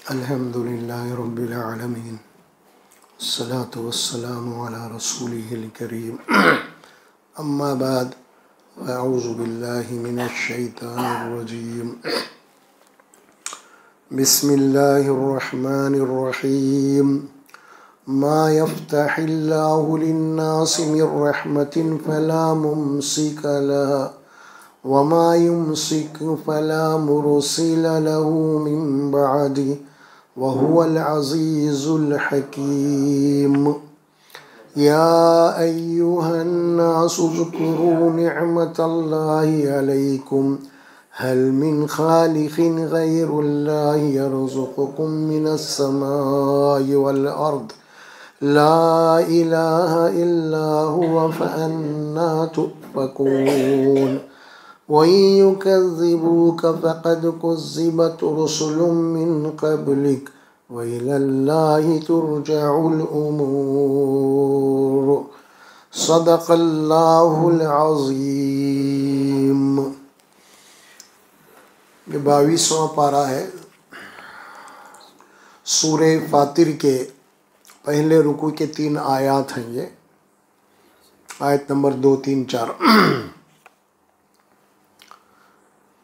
अल्हम्दुलिल्लाहि रब्बिल आलमीन अस्सलातु वस्सलामु अला रसूलिहिल करीम अम्मा बाद अऊज़ु बिल्लाहि मिनश शैतानिर रजीम बिस्मिल्लाहिर रहमानिर रहीम मा यफ्तहिल्लाहु लिन्नासि मिर रहमतिन फला मुमसिका लहा वमा युमसिक फला मुरसिल लहू मिन बअदिही वहुवल अज़ीज़ुल हकीम या अय्युहन्नासु ज़्कुरू निअमतल्लाहि अलैकुम हल मिन खालिक़िन गैरुल्लाहि यर्ज़ुक़ुकुम मिनस समाइ वल अर्द ला इलाहा इल्ला हुवा फअन्ना तुफ़कून वइन युकज़्ज़िबूक फ़क़द कुज़्ज़िबत रुसुलुम मिन क़ब्लिक व इलल्लाहि तुरजउल उमूर सदक़ल्लाहुल अज़ीम। ये 22वां पारा है सूरे फातिर के पहले रुकू के 3 आयात हैं। ये आयत नंबर 2, 3, 4।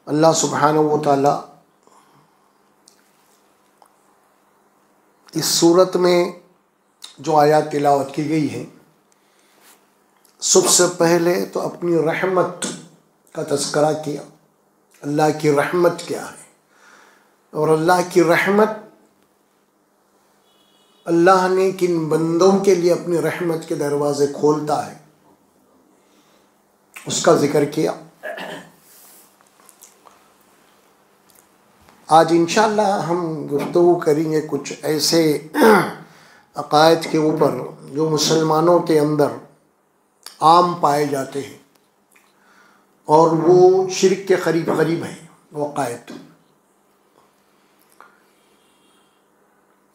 अल्लाह सुब्हानहू व तआला इस सूरत में जो आयत तिलावत की गई है, सबसे पहले तो अपनी रहमत का तज़किरा किया। अल्लाह की रहमत क्या है और अल्लाह की रहमत, अल्लाह ने किन बंदों के लिए अपनी रहमत के दरवाजे खोलता है, उसका जिक्र किया। आज इंशाअल्लाह हम गुफ्तगू करेंगे कुछ ऐसे अक़ायद के ऊपर जो मुसलमानों के अंदर आम पाए जाते हैं और वो शिर्क के करीब करीब हैं। वो अक़ायद,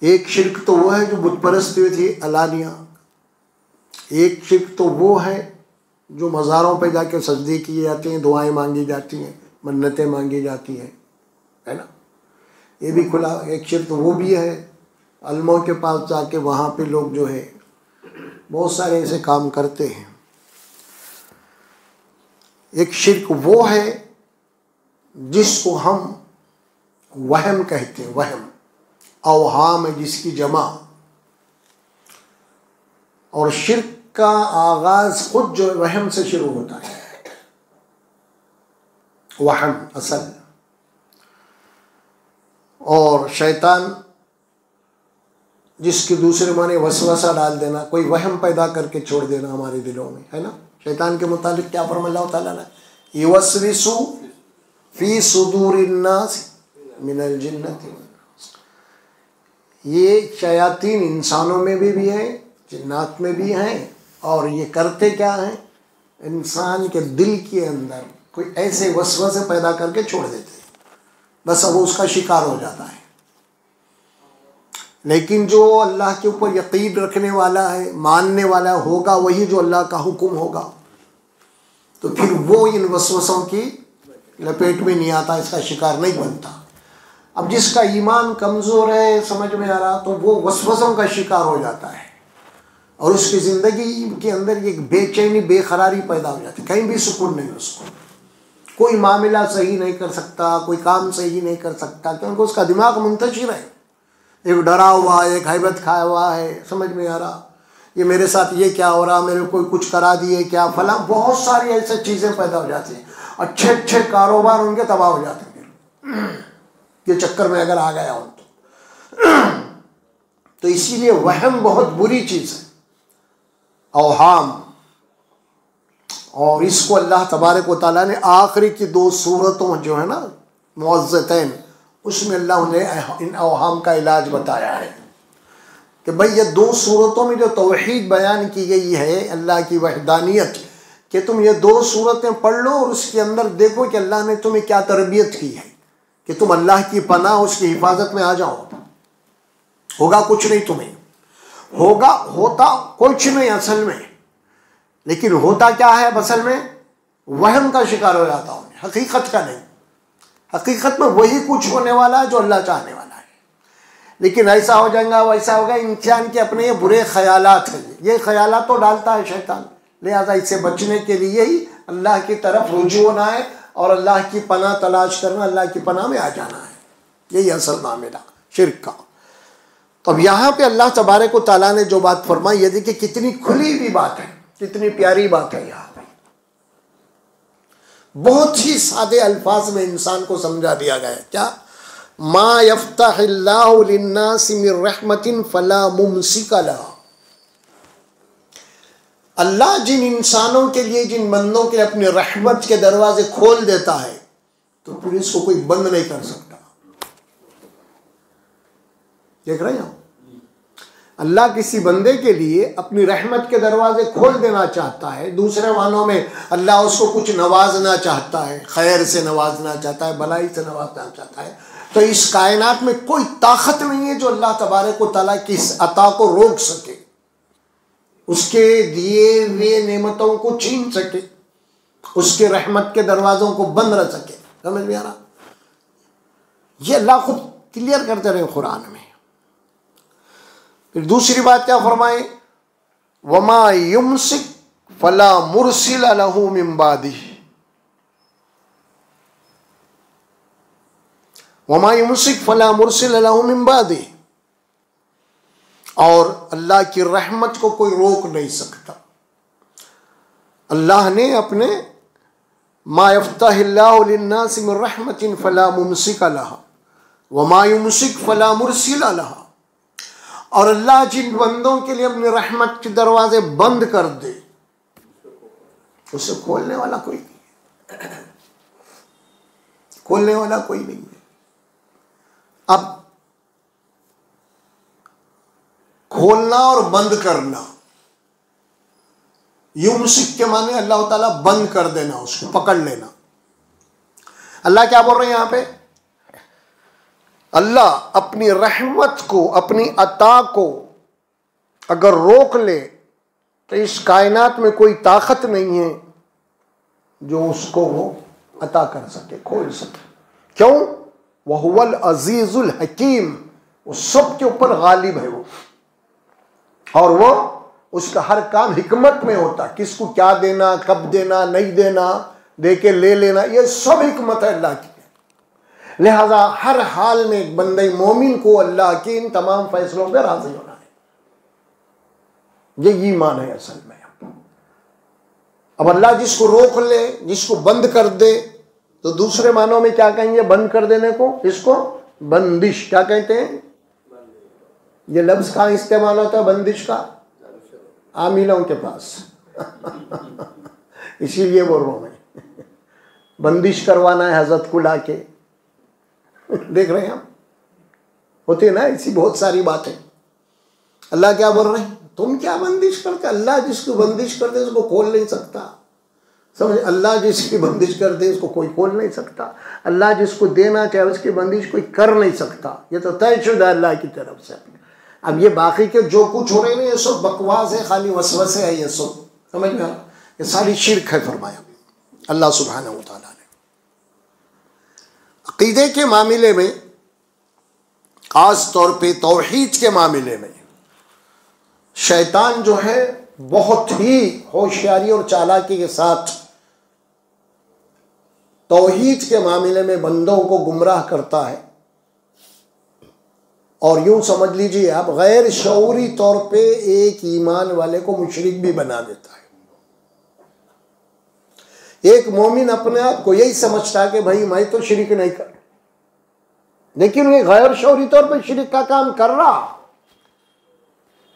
एक शिर्क तो वो है जो बुत परस्ती हुई थी अलानिया, एक शिर्क तो वो है जो मज़ारों पे जाके सजदे किए जाते हैं, दुआएं मांगी जाती हैं, मन्नतें मांगी जाती हैं, है ना। ये भी खुला। एक शिर्क तो वो भी है अलमों के पास जाके वहाँ पे लोग जो है बहुत सारे ऐसे काम करते हैं। एक शिर्क वो है जिसको हम वहम कहते हैं। वहम अवहाम है जिसकी जमा। और शिर्क का आगाज खुद जो वहम से शुरू होता है। वहम असल। और शैतान जिसके दूसरे माने वसवसा डाल देना, कोई वहम पैदा करके छोड़ देना हमारे दिलों में, है ना। शैतान के मुताबिक क्या फरमाया अल्लाह ताला ने, युवस्विसु फी सुदूरिन्नास मिनल जिन्नति। ये शयातीन इंसानों में भी हैं, जिन्नात में भी हैं। और ये करते क्या हैं, इंसान के दिल के अंदर कोई ऐसे वसवसे पैदा करके छोड़ देते हैं, बस अब वो उसका शिकार हो जाता है। लेकिन जो अल्लाह के ऊपर यकीन रखने वाला है, मानने वाला होगा, वही जो अल्लाह का हुक्म होगा, तो फिर वो इन वसवसों की लपेट में नहीं आता, इसका शिकार नहीं बनता। अब जिसका ईमान कमज़ोर है, समझ में आ रहा, तो वो वसवसों का शिकार हो जाता है और उसकी ज़िंदगी के अंदर एक बेचैनी, बेकरारी पैदा हो जाती है। कहीं भी सुकून नहीं उसको, कोई मामला सही नहीं कर सकता, कोई काम सही नहीं कर सकता, क्योंकि उसका दिमाग मुंतशिर है, एक डरा हुआ है, एक हैबत खाया हुआ है, समझ में आ रहा, ये मेरे साथ ये क्या हो रहा, मेरे कोई कुछ करा दिए क्या, फला, बहुत सारी ऐसी चीज़ें पैदा हो जाती हैं। अच्छे अच्छे कारोबार उनके तबाह हो जाते हैं ये चक्कर में अगर आ गया हो तो इसीलिए वहम बहुत बुरी चीज़ है, अवहाम। और इसको अल्लाह तबारक व तआला ने आखिरी की 2 सूरतों जो है ना, मुअज़्ज़तैन, उसमें अल्लाह ने इन अवहाम का इलाज बताया है कि भाई ये 2 सूरतों में जो तौहीद बयान की गई है, अल्लाह की वहदानियत, कि तुम ये 2 सूरतें पढ़ लो और उसके अंदर देखो कि अल्लाह ने तुम्हें क्या तरबियत की है कि तुम अल्लाह की पनाह, उसकी हिफाजत में आ जाओ। होगा कुछ नहीं, तुम्हें होता कुछ नहीं असल में, लेकिन होता क्या है असल में, वहम का शिकार हो जाता हूँ, हकीकत का नहीं। हकीकत में वही कुछ होने वाला है जो अल्लाह चाहने वाला है। लेकिन ऐसा हो जाएगा वैसा होगा, इंसान के अपने ये बुरे ख्यालात हैं, ये ख्यालात तो डालता है शैतान। लिहाजा इससे बचने के लिए ही अल्लाह की तरफ रुजू होना है और अल्लाह की पनाह तलाश करना, अल्लाह की पनाह में आ जाना है। यही असल मामला शिर्क का। तो अब यहाँ पे अल्लाह तबारक व तआला ने जो बात फरमाई, ये देखिए कितनी खुली हुई बात है, कितनी प्यारी बात है। यहाँ पे बहुत ही सादे अल्फाज में इंसान को समझा दिया गया है। क्या? मा यफ्तहिल्लाहु लिन्नासि मिर रहमतिन फला मुमसिका लहा। अल्लाह जिन इंसानों के लिए, जिन बंदों के लिए अपनी रहमत के दरवाजे खोल देता है तो फिर इसको कोई बंद नहीं कर सकता। देख रहे हैं? अल्लाह किसी बंदे के लिए अपनी रहमत के दरवाजे खोल देना चाहता है, दूसरे मानों में अल्लाह उसको कुछ नवाजना चाहता है, खैर से नवाजना चाहता है, भलाई से नवाजना चाहता है, तो इस कायनात में कोई ताकत नहीं है जो अल्लाह तबारक व तआला की इस अता को रोक सके, उसके दिए हुए नेमतों को छीन सके, उसके रहमत के दरवाजों को बंद रख सके। समझ में आ रहा? ये अल्लाह खुद क्लियर करते रहे कुरान में। फिर दूसरी बात क्या फरमाए? वमा युमसिक फला मुरसिल लहू मिन बादिही। वमा युमसिक फला मुरसिल लहू मिन बादिही। और अल्लाह की रहमत को कोई रोक नहीं सकता। अल्लाह ने अपने मा यफ्तहिल्लाहु लिन्नासि मिन रहमतिन फला मुमसिका लहा वमा युमसिक फला मुरसिला लहा। और अल्लाह जिन बंदों के लिए अपने रहमत के दरवाजे बंद कर दे, उसे खोलने वाला कोई नहीं है, खोलने वाला कोई नहीं है। अब खोलना और बंद करना, युमसिक के माने अल्लाह ताला बंद कर देना, उसको पकड़ लेना। अल्लाह क्या बोल रहे हैं यहां पे? अल्लाह अपनी रहमत को, अपनी अता को अगर रोक ले तो इस कायनात में कोई ताकत नहीं है जो उसको वो अता कर सके, खोल सके। क्यों? वहुवल अजीजुल हकीम, वो सब के ऊपर गालिब है वो, और वो उसका हर काम हिकमत में होता। किसको क्या देना, कब देना, नहीं देना, दे के ले लेना, ये सब हिकमत है अल्लाह की। लिहाजा हर हाल में एक बंदे मोमिन को अल्लाह के इन तमाम फैसलों पर राजी होना है। ये ईमान है असल में। अब अल्लाह जिसको रोक ले, जिसको बंद कर दे, तो दूसरे मानों में क्या कहेंगे बंद कर देने को? इसको बंदिश क्या कहते हैं? ये लफ्ज कहाँ इस्तेमाल होता है बंदिश का? आमिलों के पास इसीलिए बोल रहा हूं मैं, बंदिश करवाना है हजरत को लाके। देख रहे हैं हम, होती है ना ऐसी बहुत सारी बातें। अल्लाह क्या बोल रहे हैं? तुम क्या बंदिश करते? अल्लाह जिसको बंदिश कर दे उसको खोल नहीं सकता। समझ? अल्लाह जिसकी बंदिश कर दे उसको कोई खोल नहीं सकता। अल्लाह जिसको देना चाहे उसकी बंदिश कोई कर नहीं सकता। ये तो तयशुदा अल्लाह की तरफ से। अब ये बाकी के जो कुछ हो रहे हैं ये सब बकवास है, खाली वसवसे है ये सब। समझ में आ रहा? ये सारी शिर्क है फरमाया अल्लाह सुब्हानहू व तआला ने। अक़ीदे के मामले में, खास तौर पे तौहीद के मामले में शैतान जो है बहुत ही होशियारी और चालाकी के साथ तौहीद के मामले में बंदों को गुमराह करता है। और यूं समझ लीजिए आप, गैर शऊरी तौर पे एक ईमान वाले को मुशरिक भी बना देता है। एक मोमिन अपने आप को यही समझता है कि भाई मैं तो शिरक नहीं कर, लेकिन ये गैर शऊरी तौर पे शिरक का काम कर रहा।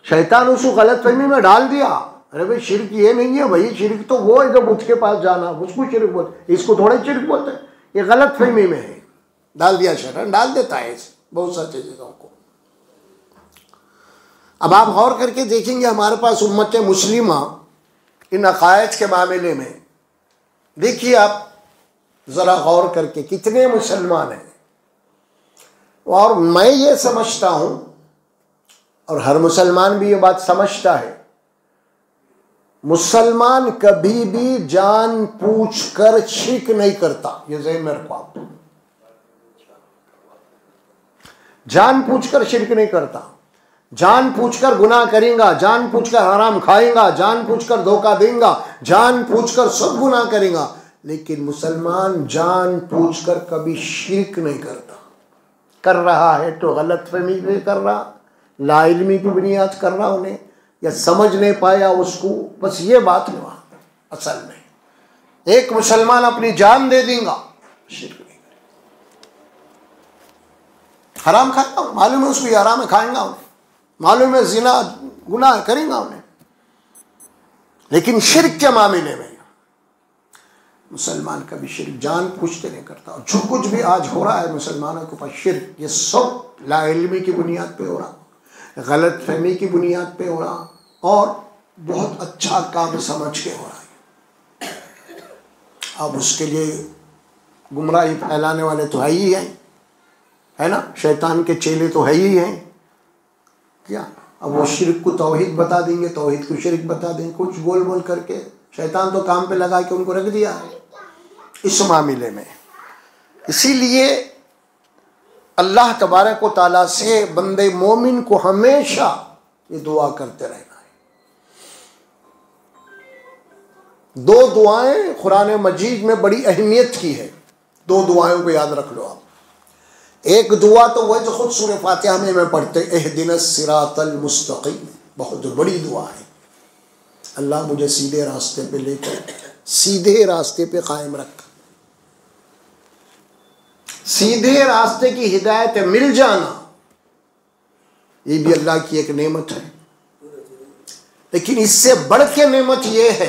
शैतान उसको गलत फहमी में डाल दिया, अरे भाई शिरक ये नहीं है भाई, शिरक तो वो है जब उसके पास जाना, उसको शिरक बोलते, इसको थोड़े शिरक बोलते हैं। ये गलत फहमी में है, डाल दिया शैतान, डाल देता है बहुत सारी चीज़ों को। अब आप गौर करके देखेंगे हमारे पास उम्मत मुस्लिमा इन अकायद के मामले में, देखिए आप ज़रा गौर करके कितने मुसलमान हैं। और मैं ये समझता हूँ, और हर मुसलमान भी ये बात समझता है, मुसलमान कभी भी जान पूछ कर शिरक नहीं करता। ये ज़हन में रखो आप। जानबूझकर शिरक नहीं करता, जानबूझकर गुनाह करेगा, जानबूझकर हराम खाएगा, जानबूझकर धोखा देगा, जानबूझकर सब गुनाह करेगा। लेकिन मुसलमान जानबूझकर कभी शिरक नहीं करता। कर रहा है तो गलतफहमी पे कर रहा, लाइल्मी की बुनियाद कर रहा उन्हें, या समझ नहीं पाया उसको, बस ये बात है वहां। असल में एक मुसलमान अपनी जान दे देगा, शिरक नहीं करेगा। हराम खाएगा, मालूम है उसको ये हराम है, खाएगा उन्हें, मालूम है जिना गुनाह करेगा उन्हें, लेकिन शिरक के मामले में मुसलमान कभी शिरक जानबूझते नहीं करता। और जो कुछ भी आज हो रहा है मुसलमानों के पास शिरक, ये सब लाइल्मी की बुनियाद पे हो रहा, गलत फहमी की बुनियाद पे हो रहा, और बहुत अच्छा काम समझ के हो रहा है। अब उसके लिए गुमराही फैलाने वाले तो है ही हैं, है ना, शैतान के चेले तो है ही हैं। क्या अब वो शिरक को तौहीद बता देंगे, तौहीद को शिरक बता देंगे, कुछ गोल बोल करके शैतान तो काम पे लगा के उनको रख दिया है इस मामले में। इसीलिए अल्लाह तबारक व तआला से बंदे मोमिन को हमेशा ये दुआ करते रहना है। दो दुआएं कुरान मजीद में बड़ी अहमियत की है, दो दुआओं को याद रख लो आप। एक दुआ तो वह जो खुद सूरह फातिहा में पढ़ते, इहदिनस सिरातल मुस्तकीम, बहुत बड़ी दुआ है। अल्लाह मुझे सीधे रास्ते पे लेकर, सीधे रास्ते पे कायम रख। सीधे रास्ते की हिदायत मिल जाना ये भी अल्लाह की एक नेमत है, लेकिन इससे बढ़ के नेमत ये है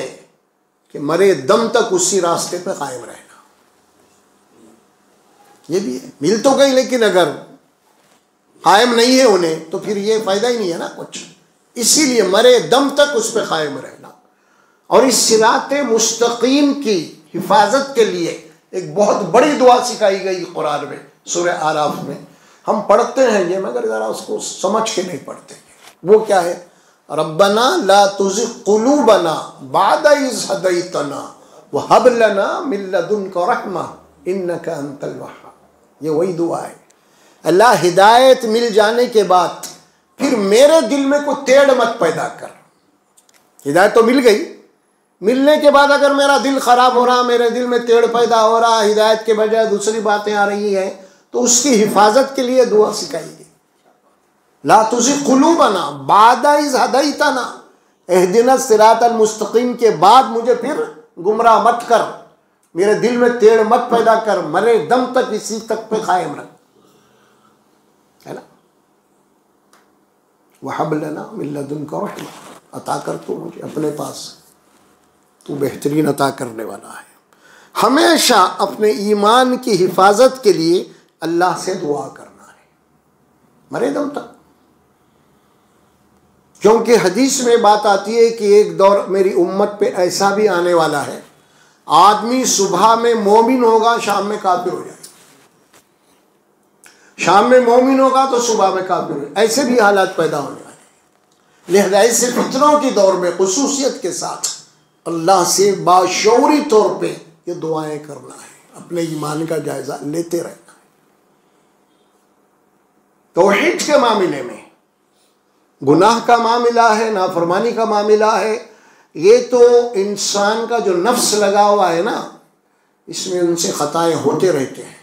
कि मरे दम तक उसी रास्ते पे कायम रहना। ये भी है, मिल तो गई, लेकिन अगर कायम नहीं है उन्हें तो फिर ये फायदा ही नहीं है ना कुछ। इसीलिए मरे दम तक उस पर कायम रहना। और इस सिरात मुस्तकीम की हिफाजत के लिए एक बहुत बड़ी दुआ सिखाई गई कुरान में, सूरह आराफ में। हम पढ़ते हैं ये, मगर ज़रा उसको समझ के नहीं पढ़ते। वो क्या है? रब्बना ला तुज़िग़ क़ुलूबना बअद इज़ हदैतना व हब लना मिन लदुनका रहमा इन्नका अंतल वहाब। ये वही दुआ है। अल्लाह हिदायत मिल जाने के बाद फिर मेरे दिल में कोई टेढ़ मत पैदा कर। हिदायत तो मिल गई, मिलने के बाद अगर मेरा दिल खराब हो रहा, मेरे दिल में टेढ़ पैदा हो रहा, हिदायत के बजाय दूसरी बातें आ रही हैं, तो उसकी हिफाजत के लिए दुआ सिखाई गई। ला तुज़िग़ क़ुलूबना बअद इज़ हदैतना, इहदिनस सिरातल मुस्तकीम के बाद मुझे फिर गुमराह मत कर, मेरे दिल में टेढ़ मत पैदा कर, मरे दम तक इसी तक पे कायम रख, है ना। वहब लना मिन लदुनका रहमा, अता कर तू मुझे अपने पास, तू बेहतरीन अता करने वाला है। हमेशा अपने ईमान की हिफाजत के लिए अल्लाह से दुआ करना है मरे दम तक। क्योंकि हदीस में बात आती है कि एक दौर मेरी उम्मत पे ऐसा भी आने वाला है, आदमी सुबह में मोमिन होगा, शाम में काफिर हो जाएगा, शाम में मोमिन होगा तो सुबह में काफिर हो जाएगा। ऐसे भी हालात पैदा होने वाले हैं। लिहाजा ऐसे फितनों के दौर में खुसूसियत के साथ अल्लाह से बाशऊरी तौर पे ये दुआएं करना है, अपने ईमान का जायजा लेते रहना है। तौहीद के मामले में गुनाह का मामला है, नाफरमानी का मामला है, ये तो इंसान का जो नफ्स लगा हुआ है ना, इसमें उनसे खताएं होते रहते हैं।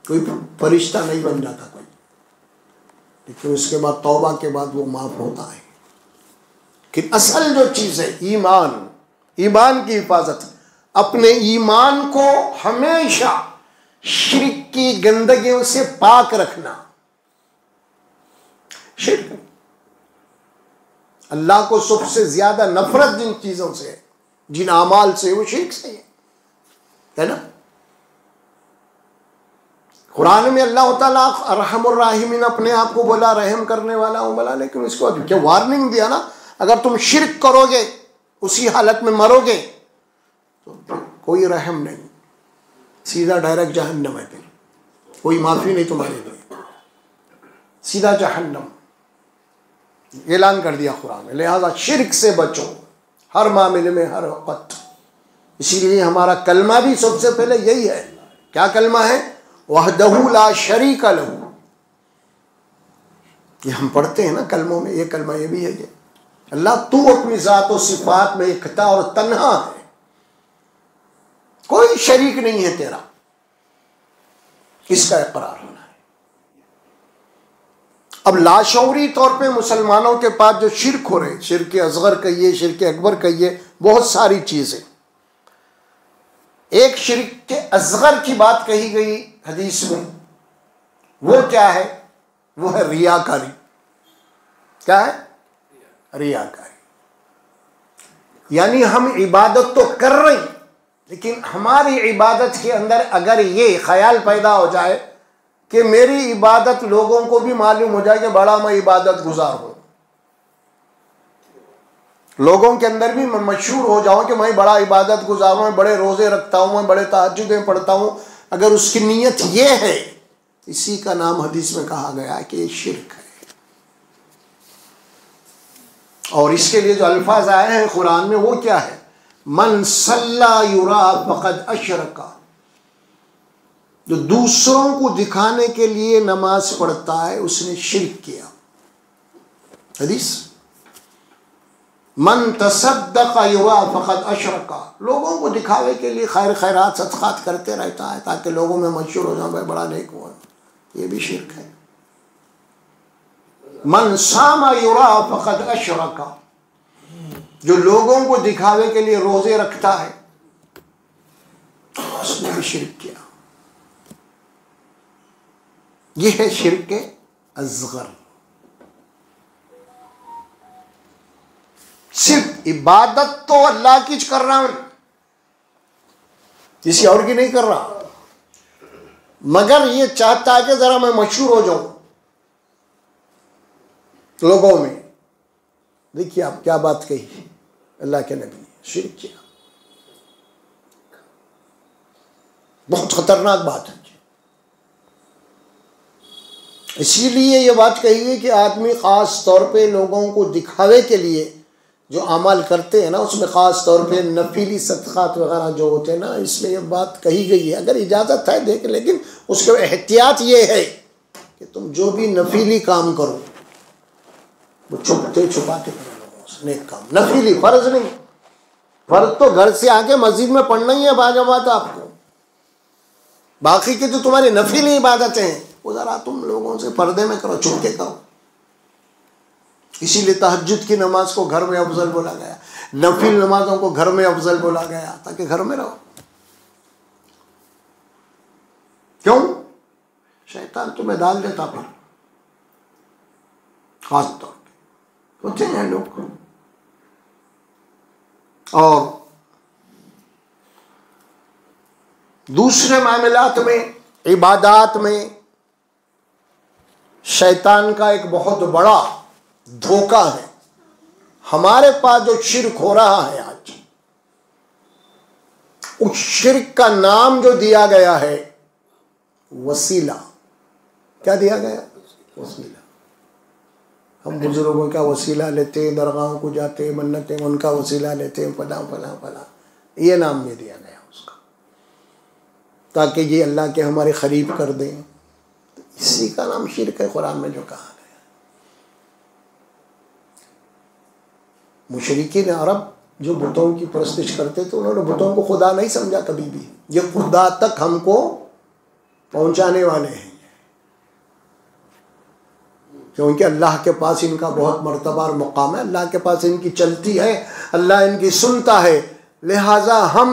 कोई फरिश्ता नहीं बन जाता कोई, लेकिन उसके बाद तौबा के बाद वो माफ होता है। कि असल जो चीज़ है ईमान, ईमान की हिफाजत, अपने ईमान को हमेशा शिर्क की गंदगियों से पाक रखना। शिर्क, अल्लाह को सबसे ज्यादा नफरत जिन चीजों से, जिन आमाल से, वो शिर्क से है ना। कुरान में अल्लाह ताला अर्हमुर राहिमीन अपने आप को बोला रहम करने वाला हूं बोला, लेकिन उसको क्या वार्निंग दिया ना, अगर तुम शिर्क करोगे उसी हालत में मरोगे तो कोई रहम नहीं, सीधा डायरेक्ट जहन्नम है, फिर कोई माफी नहीं तुम्हारे लिए, सीधा जहन्नम ऐलान कर दिया कुरान में। लिहाजा शिर्क से बचो हर मामले में, हर वक्त। इसीलिए हमारा कलमा भी सबसे पहले यही है। क्या कलमा है? वहदहू ला शरीक लहू ये हम पढ़ते हैं ना कलमों में, ये कलमा ये भी है ये, अल्लाह तू अपनी ज़ात और सिफात में इकता और तन्हा है, कोई शरीक नहीं है तेरा, इसका इकरार होना है। अब लाशौरी तौर पे मुसलमानों के पास जो शिरक हो रहे, शिरक असगर कहिए, शिरक अकबर कहिए, बहुत सारी चीजें, एक शिरक असगर की बात कही गई हदीस में, वो क्या है? वो है रियाकारी। क्या है? रियाकारी। यानी हम इबादत तो कर रहे हैं, लेकिन हमारी इबादत के अंदर अगर ये ख्याल पैदा हो जाए कि मेरी इबादत लोगों को भी मालूम हो जाए कि बड़ा मैं इबादत गुजार हूं, लोगों के अंदर भी मैं मशहूर हो जाऊं कि मैं बड़ा इबादत गुजार हूं, मैं बड़े रोजे रखता हूं, मैं बड़े तहज्जुदें पढ़ता हूं, अगर उसकी नीयत ये है, इसी का नाम हदीस में कहा गया है कि ये शिरक है। और इसके लिए जो अल्फाज आए हैं कुरान में वो क्या है? मन सल्ला युरा फक़द अशरका, जो दूसरों को दिखाने के लिए नमाज पढ़ता है उसने शिरक किया। हदीस, मन तसद्दक़ युरा फक़द अशरका, लोगों को दिखावे के लिए खैर खैरात सदक़ात करते रहता है ताकि लोगों में मशहूर हो जाए, भाई बड़ा नेक हुआ, ये भी शिरक है। मन सामा युरा फक़द अशरका, जो लोगों को दिखावे के लिए रोजे रखता है उसने भी शिरक किया। यह है शिरक असगर। सिर्फ इबादत तो अल्लाह की कर रहा हूं, किसी और की नहीं कर रहा, मगर ये चाहता है कि जरा मैं मशहूर हो जाऊं लोगों में। देखिए आप क्या बात कही अल्लाह के नबी ने, शिरक किया, बहुत खतरनाक बात है। इसीलिए ये बात कही है कि आदमी ख़ास तौर पे लोगों को दिखावे के लिए जो अमल करते हैं ना, उसमें ख़ास तौर पे नफीली सदक़ात वगैरह जो होते हैं ना, इसमें ये बात कही गई है। अगर इजाज़त है देख, लेकिन उसके एहतियात ये है कि तुम जो भी नफीली काम करो वो छुपते छुपाते करो लोगों से, नेक काम, नफीली, फ़र्ज नहीं। फ़र्ज तो घर से आके मस्जिद में पढ़ना ही है बाजमात आपको, बाकी की जो तुम्हारी नफीली इबादतें हैं वो ज़रा तुम लोगों से पर्दे में करो, छुप के करो। इसीलिए तहज्जुद की नमाज को घर में अफजल बोला गया, नफिल नमाजों को घर में अफजल बोला गया, ताकि घर में रहो। क्यों? शैतान तुम्हें डाल देता फिर, खास तौर पे होते हैं लोग। और दूसरे मामलात में, इबादात में शैतान का एक बहुत बड़ा धोखा है। हमारे पास जो शिरक हो रहा है आज, उस शिरक का नाम जो दिया गया है वसीला। क्या दिया गया? वसीला। हम बुजुर्गों का वसीला लेते हैं, दरगाहों को जाते हैं, मन्नतें उनका वसीला लेते हैं, फला फला फला, ये नाम में दिया गया उसका, ताकि ये अल्लाह के हमारे करीब कर दें। तो इसी का नाम शिरक है कुरान में जो कहा गया। मुशरिकीन अरब जो बुतों की परस्तिश करते थे, उन्होंने बुतों को खुदा नहीं समझा कभी भी। ये खुदा तक हमको पहुंचाने वाले हैं, क्योंकि अल्लाह के पास इनका बहुत मर्तबा और मकाम है, अल्लाह के पास इनकी चलती है, अल्लाह इनकी सुनता है। लिहाजा हम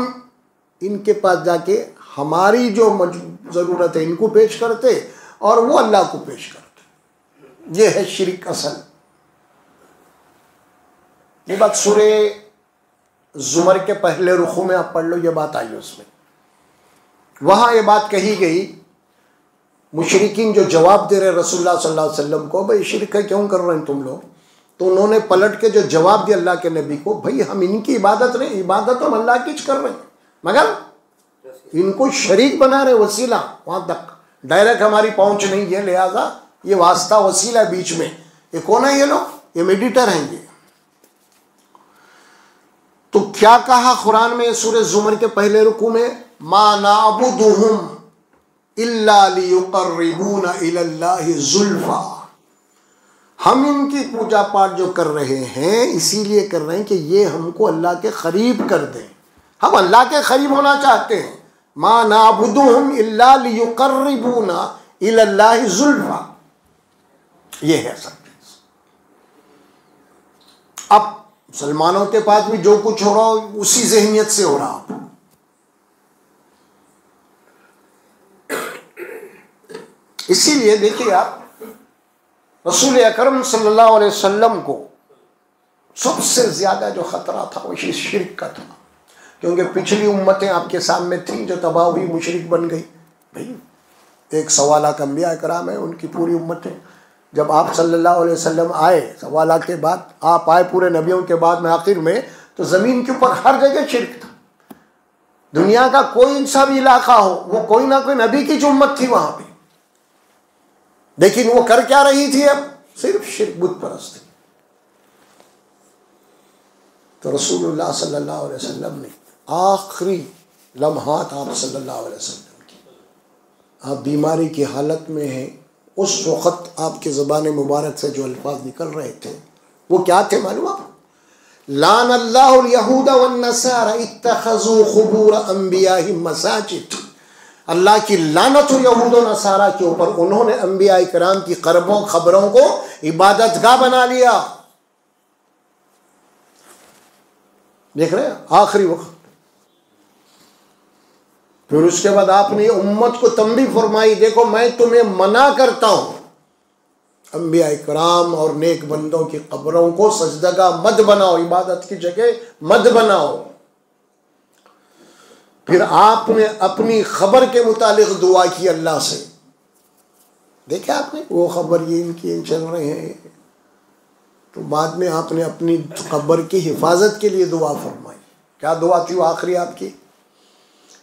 इनके पास जाके हमारी जो ज़रूरत है इनको पेश करते और वो अल्लाह को पेश करते। ये है शिरक असल। ये बात सूरे ज़ुमर के पहले रुखों में आप पढ़ लो, ये बात आई उसमें, वहाँ ये बात कही गई। मुशरिकीन जो जवाब दे रहे रसूलुल्लाह सल्लल्लाहु अलैहि वसल्लम को, भाई शिरक है क्यों कर रहे हैं तुम लोग, तो उन्होंने पलट के जो जवाब दिया अल्लाह के नबी को, भाई हम इनकी इबादत नहीं, इबादत हम अल्लाह की कर रहे हैं, मगर इनको शरीक बना रहे, वसीला, वहाँ तक डायरेक्ट हमारी पहुँच नहीं है, लिहाजा ये वास्ता वसीला बीच में। ये कौन है ये लोग? ये मेडिटर हैं ये। तो क्या कहा कुरान में सूरह ज़ुमर के पहले रुकू में? मा नाबुदुहुम इल्ला लियुक़र्रिबूना इलल्लाहि ज़ुल्फ़ा, हम इनकी पूजा पाठ जो कर रहे हैं इसीलिए कर रहे हैं कि ये हमको अल्लाह के करीब कर दें। हम अल्लाह के करीब होना चाहते हैं। मा नाबुदुहुम इल्ला लियुकर्रिबूना इलल्लाहि ज़ुल्फ़ा, ये है सब चीज। अब मुसलमानों के पास भी जो कुछ हो रहा हो उसी ज़हनियत से हो रहा। इसीलिए देखिए आप, रसूल अकरम सल्लल्लाहु अलैहि वसल्लम को सबसे ज्यादा जो खतरा था वो शिर्क का था, क्योंकि पिछली उम्मतें आपके सामने थीं जो तबाह हुई, मुशरिक बन गई। भाई 1.25 अंबिया कराम है, उनकी पूरी उम्मतें। जब आप सल्लल्लाहु अलैहि वसल्लम आए, 1.25 के बाद आप आए पूरे नबियों के बाद में आखिर में, तो ज़मीन के ऊपर हर जगह शिर्क था। दुनिया का कोई सा भी इलाका हो, वो कोई ना कोई नबी की जो उम्मत थी वहां पे, लेकिन वो कर क्या रही थी? अब सिर्फ शिर्क, बुत परस्ती। तो रसूलुल्लाह सल्लल्लाहु अलैहि वसल्लम ने आखिरी लम्हात आप सल्लल्लाहु अलैहि वसल्लम की, आप बीमारी की हालत में हैं, उस वक़्त आपके ज़बान मुबारक से जो अल्फाज निकल रहे थे वो क्या थे मालूम आप? लानल्लाहुल यहूदा वन नसारा इत्तखज़ू क़ुबूर अंबियाहिम मसाजिद। अल्लाह की लानत हो यहूद और नसारा के ऊपर, उन्होंने अंबिया इकराम की खबरों को इबादतगाह बना लिया। देख रहे हैं आखिरी वक्त। फिर उसके बाद आपने उम्मत को तंबी फरमाई, देखो मैं तुम्हें मना करता हूं अंबिया इकराम और नेक बंदों की कब्रों को सजदगाह मत बनाओ, इबादत की जगह मत बनाओ। फिर आपने अपनी खबर के मुतालिक दुआ की अल्लाह से। देखे आपने वो खबर ये इनकी चल रहे हैं, तो बाद में आपने अपनी खबर की हिफाजत के लिए दुआ फरमाई। क्या दुआ थी वो आखिरी आपकी?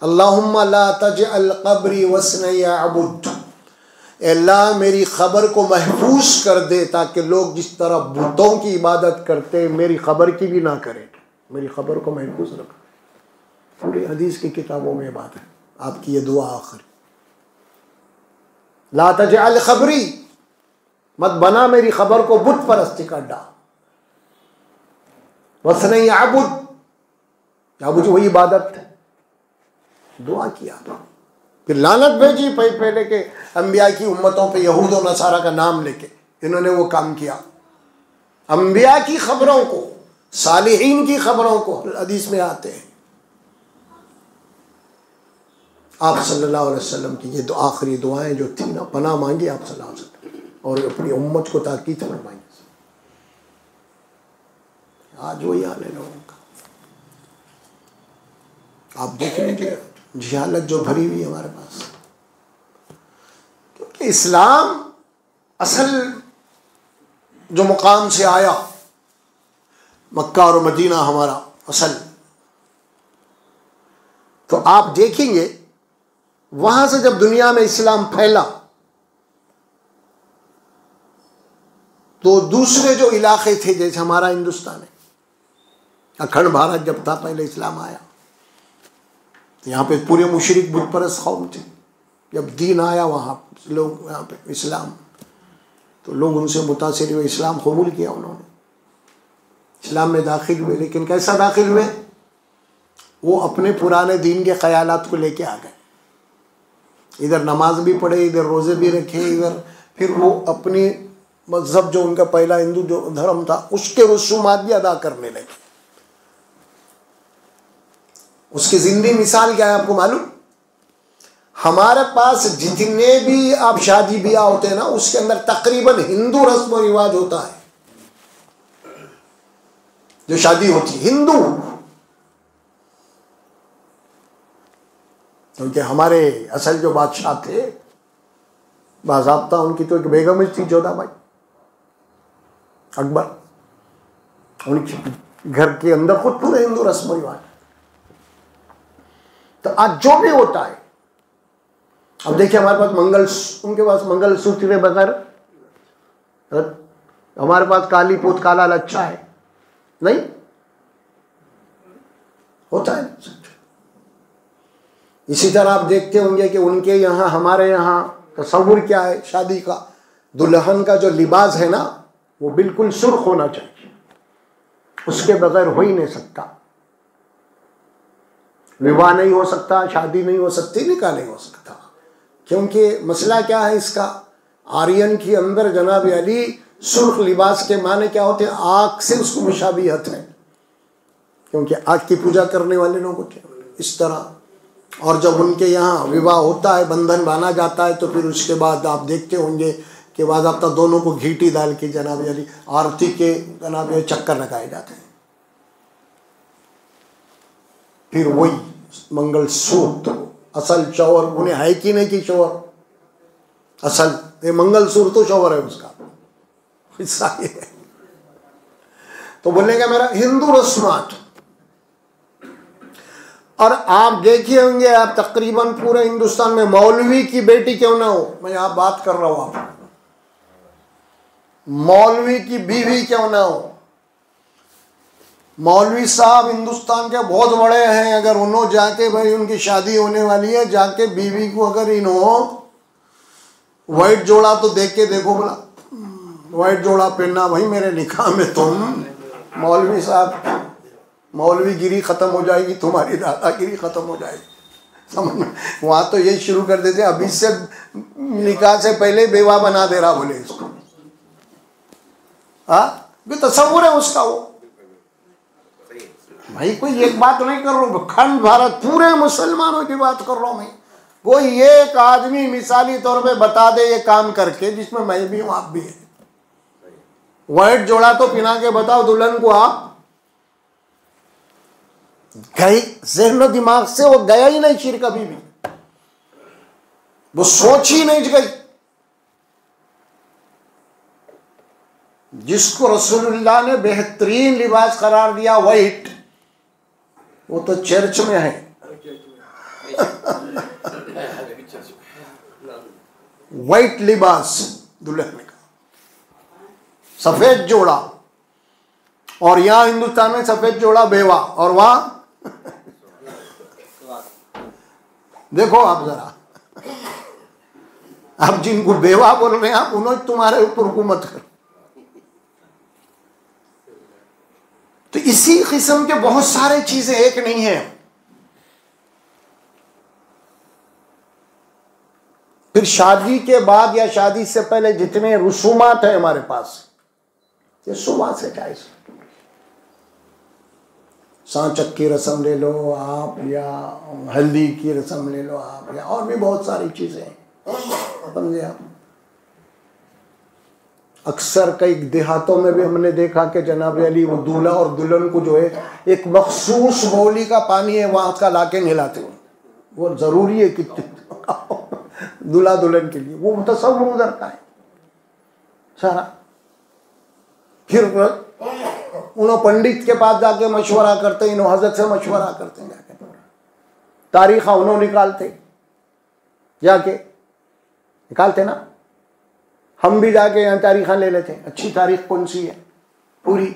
अल्लाहुम्मा ला तजअल क़ब्री वस्न यअबुद। अल्लाह मेरी खबर को महफूज कर दे, ताकि लोग जिस तरह बुतों की इबादत करते मेरी खबर की भी ना करें। मेरी खबर को महफूज रख। पूरी हदीस की किताबों में बात है आपकी ये दुआ आखिरी। ला तजअल क़ब्री, मत बना मेरी खबर को बुत परस्ती का अड्डा। वस्न यअबुद, याबुद वही इबादत है। दुआ किया, फिर लानत भेजी पहले के अंबिया की उम्मतों पे, यहूद और नसारा का नाम लेके इन्होंने वो काम किया। अंबिया की खबरों को, सालिहीन की खबरों को हदीस में आते हैं। आप सल्लल्लाहु अलैहि वसल्लम की ये दो आखिरी दुआएं जो थी ना, पनाह मांगी आप सल्लल्लाहु अलैहि वसल्लम और अपनी उम्मत को ताकीद फरमाई। आज वही हाल है लोगों का। आप देख लीजिए जहालत जो भरी हुई है हमारे पास, क्योंकि इस्लाम असल जो मुकाम से आया, मक्का और मदीना हमारा असल, तो आप देखेंगे वहां से जब दुनिया में इस्लाम फैला तो दूसरे जो इलाके थे, जैसे हमारा हिंदुस्तान है, अखंड भारत जब था पहले इस्लाम आया, तो यहाँ पे पूरे मुशरिक बुत परस्त कौम थे। जब दीन आया वहाँ लोग, यहाँ पे इस्लाम, तो लोग उनसे मुतासिर हुए, इस्लाम कबूल किया उन्होंने, इस्लाम में दाखिल हुए। लेकिन कैसा दाखिल हुए? वो अपने पुराने दीन के ख्यालात को लेके आ गए। इधर नमाज भी पढ़े, इधर रोज़े भी रखे, इधर फिर वो अपनी मजहब जो उनका पहला हिंदू जो धर्म था उसके रसूमात भी अदा करने लगे। उसकी जिंदी मिसाल क्या है आपको मालूम? हमारे पास जितने भी आप शादी ब्याह होते हैं ना, उसके अंदर तकरीबन हिंदू रस्म रिवाज होता है। जो शादी होती हिंदू, क्योंकि हमारे असल जो बादशाह थे, बाज़ाब्ता उनकी तो एक बेगम ही थी, जोधाबाई अकबर, उनके घर के अंदर खुद पूरे हिंदू रस्म रिवाज। तो आज जो भी होता है, अब देखिए हमारे पास उनके पास मंगलसूत्र बगैर, हमारे पास काली पोत काला लच्छा है, नहीं होता है। इसी तरह आप देखते होंगे कि उनके यहाँ हमारे यहाँ तस्वुर क्या है शादी का? दुल्हन का जो लिबास है ना, वो बिल्कुल सुर्ख होना चाहिए, उसके बगैर हो ही नहीं सकता। विवाह नहीं हो सकता, शादी नहीं हो सकती, निकाह नहीं हो सकता। क्योंकि मसला क्या है इसका, आर्यन के अंदर जनाब अली सुर्ख लिबास के माने क्या होते हैं, आग से उसको मुशाबिहत है, क्योंकि आग की पूजा करने वाले लोग होते हैं इस तरह। और जब उनके यहाँ विवाह होता है, बंधन बांधा जाता है, तो फिर उसके बाद आप देखते होंगे कि बाद आप दोनों को घीटी डाल के जनाब अली आरती के जनाब चक्कर लगाए जाते हैं। फिर वही मंगलसूत्र, असल शौहर उन्हें है कि नहीं कि शौहर, असल ये मंगलसूत्र तो शौहर है उसका हिस्सा ये है। तो बोलेगा मेरा हिंदू रस्मात। और आप देखे होंगे, आप तकरीबन पूरे हिंदुस्तान में मौलवी की बेटी क्यों ना हो, मैं यहाँ बात कर रहा हूं, आप मौलवी की बीवी क्यों ना हो, मौलवी साहब हिंदुस्तान के बहुत बड़े हैं, अगर उन्होंने जाके भाई उनकी शादी होने वाली है, जाके बीवी को अगर इन्हों वाइट जोड़ा तो देख के देखो, बोला वाइट जोड़ा पहनना भाई मेरे निकाह में, तुम मौलवी साहब मौलवी गिरी खत्म हो जाएगी, तुम्हारी दादागिरी खत्म हो जाएगी। समझ में, वहाँ तो ये शुरू कर देते अभी से निकाह से पहले बेवा बना दे रहा, बोले इसको। हाँ भी तस्वुर है उसका वो। भाई कोई एक बात नहीं कर रहा हूँ, खंड भारत पूरे मुसलमानों की बात कर रहा हूँ मैं। कोई एक आदमी मिसाली तौर पे बता दे ये काम करके, जिसमें मैं भी हूँ आप भी है। वाइट जोड़ा तो पिना के बताओ दुल्हन को, आप गई ज़हन दिमाग से वो गया ही नहीं, शिर कभी भी वो सोच ही नहीं गई। जिसको रसूलुल्लाह ने बेहतरीन लिबास करार दिया वाइट, वो तो चर्च में है। वाइट लिबास दुल्हन का, सफेद जोड़ा, और यहां हिंदुस्तान में सफेद जोड़ा बेवा, और वहां देखो आप जरा, आप जिनको बेवा बोल रहे हैं आप, उन्होंने तुम्हारे ऊपर हुकूमत कर। तो इसी किस्म के बहुत सारे चीजें एक नहीं है। फिर शादी के बाद या शादी से पहले जितने रसूमात है हमारे पास, ये सुबह से जायज। सांचक की रस्म ले लो आप, या हल्दी की रस्म ले लो आप, या और भी बहुत सारी चीजें हैं, समझे आप। अक्सर कई देहातों में भी हमने देखा कि जनाब अली वो दूल्हा और दुल्हन को जो है एक मखसूस बोली का पानी है वहां का लाके नहलाते हैं। वो जरूरी है कि दूल्हा दुल्हन के लिए वो तसव्वुर गुजरता है सारा। फिर उन्होंने पंडित के पास जाके मशवरा करते, इन्होंने हजरत से मशवरा करते हैं, जाके तारीखा उन्होंने निकालते, जाके निकालते ना। हम भी जाके यहाँ तारीखा ले लेते, अच्छी तारीख कौन सी है पूरी।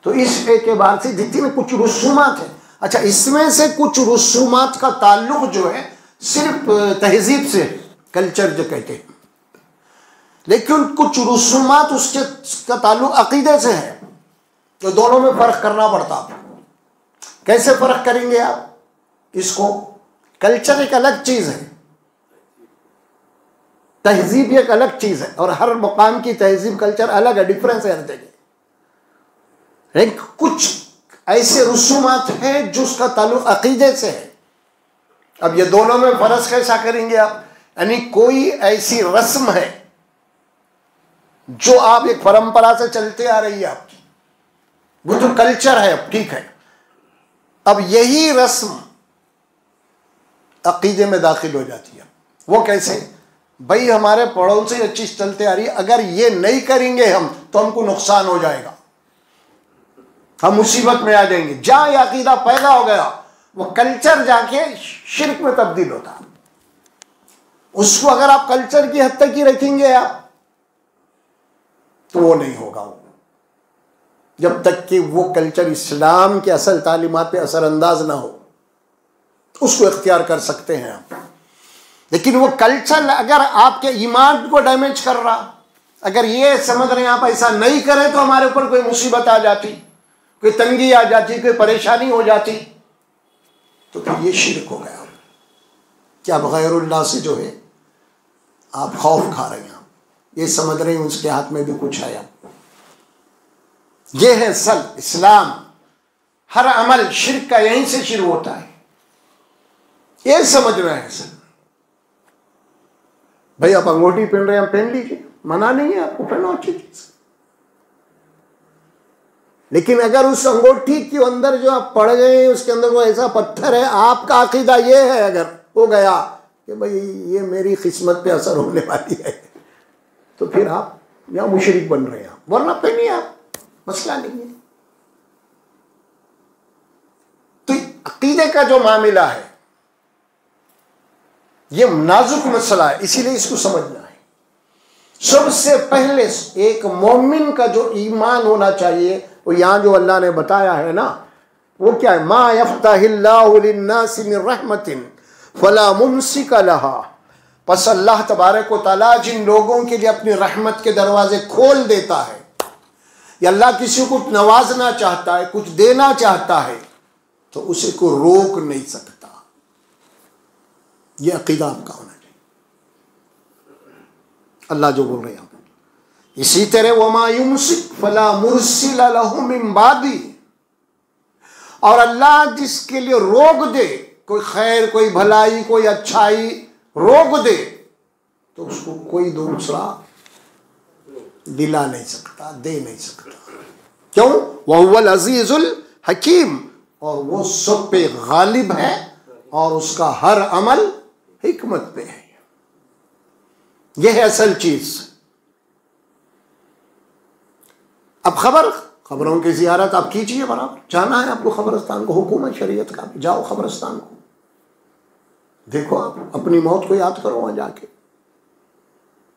तो इस एतबार से जितने कुछ रसूमात है, अच्छा इसमें से कुछ रसूमात का ताल्लुक जो है सिर्फ तहजीब से, कल्चर जो कहते हैं, लेकिन कुछ रसूमात उसके का ताल्लुक अकीदे से है। तो दोनों में फर्क करना पड़ता है। कैसे फर्क करेंगे आप इसको? कल्चर एक अलग चीज है, तहजीब एक अलग चीज है, और हर मुकाम की तहजीब कल्चर अलग है, डिफरेंस है हर जगह। लेकिन कुछ ऐसे रसूमात हैं जो उसका ताल्लुक अकीदे से है। अब ये दोनों में फर्क कैसा करेंगे आप? यानी कोई ऐसी रस्म है जो आप एक परंपरा से चलते आ रही है आपकी, वो तो कल्चर है, अब ठीक है। अब यही रस्म अकीदे में दाखिल हो जाती है। वो कैसे? भाई हमारे पड़ोस से ये चीज चलते आ रही है, अगर ये नहीं करेंगे हम तो हमको नुकसान हो जाएगा, हम मुसीबत में आ जाएंगे। जहां ये अकीदा पैदा हो गया वो कल्चर जाके शिर्क में तब्दील होता। उसको अगर आप कल्चर की हद तक ही रखेंगे आप, तो वो नहीं होगा। वो जब तक कि वो कल्चर इस्लाम के असल तालीमात पे असरअंदाज ना हो, उसको इख्तियार कर सकते हैं आप। लेकिन वो कल्चर अगर आपके ईमान को डैमेज कर रहा, अगर ये समझ रहे हैं आप ऐसा नहीं करें तो हमारे ऊपर कोई मुसीबत आ जाती, कोई तंगी आ जाती, कोई परेशानी हो जाती, तो फिर ये शिर्क हो गया कि आप गैरुल्लाह से जो है आप खौफ खा रहे हैं, आप ये समझ रहे हैं उसके हाथ में भी कुछ है। आप ये है असल इस्लाम। हर अमल शिर्क का यहीं से शुरू होता है, ये समझ रहे हैं सर। भाई आप अंगूठी पहन रहे हैं, आप पहन लीजिए, मना नहीं है आपको, पहनो अच्छी चीज। लेकिन अगर उस अंगूठी के अंदर जो आप पड़ गए, उसके अंदर वो ऐसा पत्थर है, आपका अकीदा ये है अगर हो गया कि भाई ये मेरी किस्मत पे असर होने वाली है, तो फिर आप या मुशरिक बन रहे हैं, वरना पहनिए आप, मसला नहीं है। तो अकीदे का जो मामला है ये नाजुक मसला है, इसीलिए इसको समझना है। सबसे पहले एक मोमिन का जो ईमान होना चाहिए वो यहां जो अल्लाह ने बताया है ना, वो क्या है? मा यफ्ताहिल्लाहु लिन्नासि मिन रहमतिन फला मुमसिक लहा। बस अल्लाह तबारक व तआला जिन लोगों के लिए अपनी रहमत के दरवाजे खोल देता है, या अल्लाह किसी को नवाजना चाहता है, कुछ देना चाहता है, तो उसे को रोक नहीं सकता। यह अकीदा आपका होना चाहिए। अल्लाह जो बोल रहे हैं, इसी तरह वमा युमसिक फला मुरसिल लहु मिन बादी, और अल्लाह जिसके लिए रोक दे, कोई खैर, कोई भलाई, कोई अच्छाई रोक दे, तो उसको कोई दूसरा दिला नहीं सकता, दे नहीं सकता। क्यों? वहुवल अजीजुल हकीम, और वो सब पे गालिब है और उसका हर अमल हिकमत पे है। यह है असल चीज। अब खबरों की जियारत आप कीजिए, बराबर जाना है आपको खबरस्तान को, हुक्म है शरीयत का, जाओ खबरस्तान को, देखो आप अपनी मौत को याद करो वहां जाके,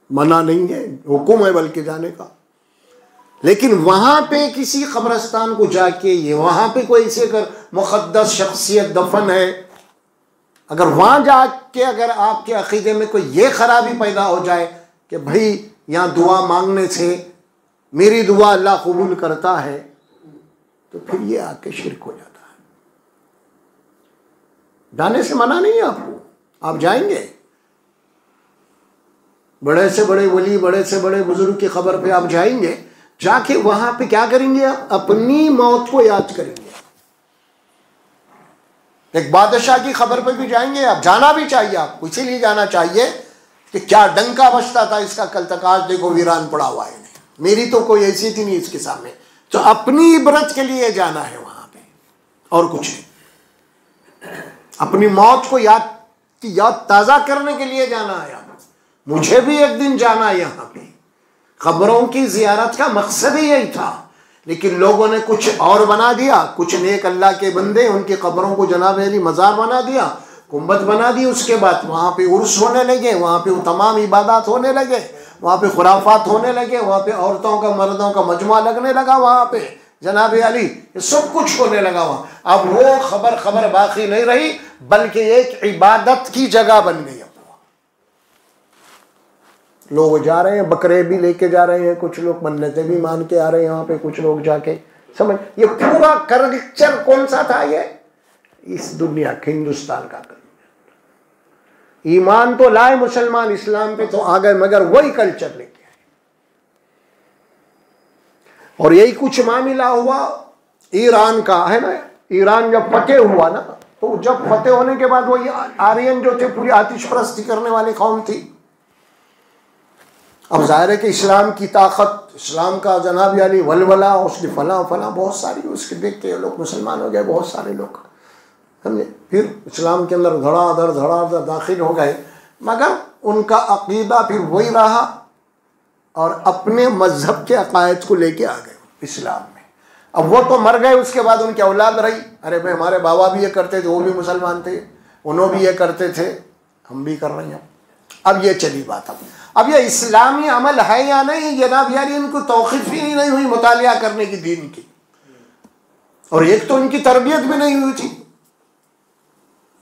मना नहीं है, हुक्म है बल्कि जाने का। लेकिन वहां पे किसी खबरस्तान को जाके, ये वहां पे कोई ऐसी अगर मुक़द्दस शख्सियत दफन है, अगर वहां जाके अगर आपके अकीदे में कोई ये खराबी पैदा हो जाए कि भाई यहाँ दुआ मांगने से मेरी दुआ अल्लाह कबूल करता है, तो फिर ये आके शिर्क हो जाता है। जाने से मना नहीं है आपको, आप जाएंगे। बड़े से बड़े वली, बड़े से बड़े बुजुर्ग की खबर पे आप जाएंगे, जाके वहां पे क्या करेंगे? आप अपनी मौत को याद करेंगे। एक बादशाह की खबर पे भी जाएंगे आप, जाना भी चाहिए आपको, इसीलिए जाना चाहिए कि क्या डंका बजता था इसका, कल तक आज देखो वीरान पड़ा हुआ है। मेरी तो कोई ऐसी थी नहीं इसके सामने। तो अपनी इबरत के लिए जाना है वहां पे, और कुछ नहीं। अपनी मौत को याद ताजा करने के लिए जाना है। मुझे भी एक दिन जाना है यहाँ पे। खबरों की जियारत का मकसद ही यही था, लेकिन लोगों ने कुछ और बना दिया। कुछ नेक अल्लाह के बंदे उनकी कब्रों को जनाब अली मज़ार बना दिया, गुंबद बना दी। उसके बाद वहाँ पे उर्स होने लगे, वहाँ पे तमाम इबादत होने लगे, वहाँ पे खुराफात होने लगे, वहाँ पे औरतों का मर्दों का मजमा लगने लगा, वहाँ पे जनाब अली ये सब कुछ होने लगा वहाँ। अब वो खबर बाकी नहीं रही, बल्कि एक इबादत की जगह बन गई। लोग जा रहे हैं, बकरे भी लेके जा रहे हैं, कुछ लोग मन्नतें भी मान के आ रहे हैं यहाँ पे, कुछ लोग जाके समझ। ये पूरा कल्चर कौन सा था? ये इस दुनिया के हिंदुस्तान का कल्चर। ईमान तो लाए मुसलमान, इस्लाम पे तो आ गए, मगर वही कल्चर लेके आए। और यही कुछ मामला हुआ ईरान का, है ना। ईरान जब फतेह हुआ ना, तो जब फतेह होने के बाद वही आर्यन जो थे, पूरी आतिश परस्ती करने वाली कौम थी। अब जाहिर है कि इस्लाम की ताकत, इस्लाम का जनाब अली वलवला, उसकी फला फला बहुत सारी, उसके देख के लोग मुसलमान हो गए, बहुत सारे लोग, समझे। फिर इस्लाम के अंदर धड़ाधड़ दाखिल हो गए, मगर उनका अकीदा फिर वही रहा और अपने मजहब के अकायद को लेके आ गए इस्लाम में। अब वो तो मर गए, उसके बाद उनकी औलाद रही। अरे भाई हमारे बाबा भी ये करते थे, वो भी मुसलमान थे, उन्होंने भी ये करते थे, हम भी कर रहे हैं। अब ये चली बात। अब ये इस्लामी अमल है या नहीं, जनाब यार इनको तौक़ीफ़ ही नहीं हुई मुतालिया करने की दीन की, और एक तो इनकी तरबियत भी नहीं हुई थी।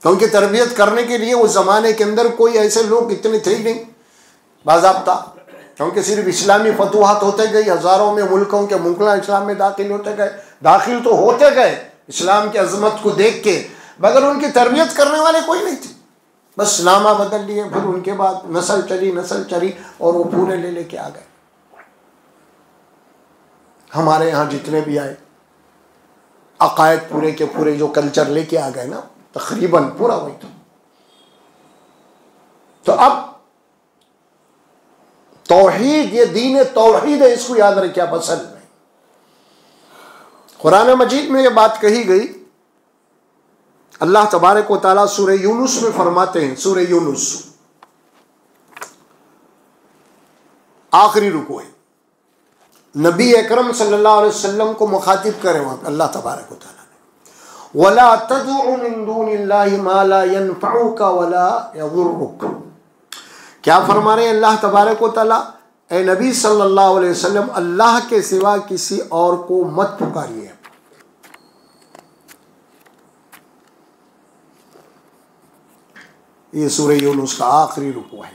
क्योंकि तरबियत करने के लिए उस ज़माने के अंदर कोई ऐसे लोग इतने थे ही नहीं बाज़ाब्ता, क्योंकि सिर्फ इस्लामी फतूहात होते गए, हज़ारों में मुल्कों के मुल्क इस्लाम में दाखिल होते गए, दाखिल तो होते गए इस्लाम की अजमत को देख के, मगर उनकी तरबियत करने वाले कोई नहीं थे। बस नामा बदल लिए, फिर उनके बाद नस्ल चली और वो पूरे ले लेके आ गए। हमारे यहाँ जितने भी आए अकायद पूरे के पूरे जो कल्चर लेके आ गए ना, तकरीबन पूरा वही था। तो अब तौहीद, ये दीन तौहीद है, इसको याद रखिए आप। असल में कुरान मजीद में ये बात कही गई, अल्लाह तबारक व तआला सूरह यूनुस में फरमाते हैं, सूरह यूनुस आखिरी रुकू है, नबी अकरम सल्लल्लाहु अलैहि वसल्लम को मुखातिब करे वहां पे अल्लाह तबारक व तआला ने, वला तदउ मिन दूनिल्लाहि मा ला यनफउका वला यदुर्रुक। क्या फरमा रहे हैं अल्लाह तबारक व तआला, ए नबी सल्लल्लाहु अलैहि वसल्लम, अल्लाह के सिवा किसी और को मत पुकारिए। ये सूरह यूनुस का आखिरी रुकू है।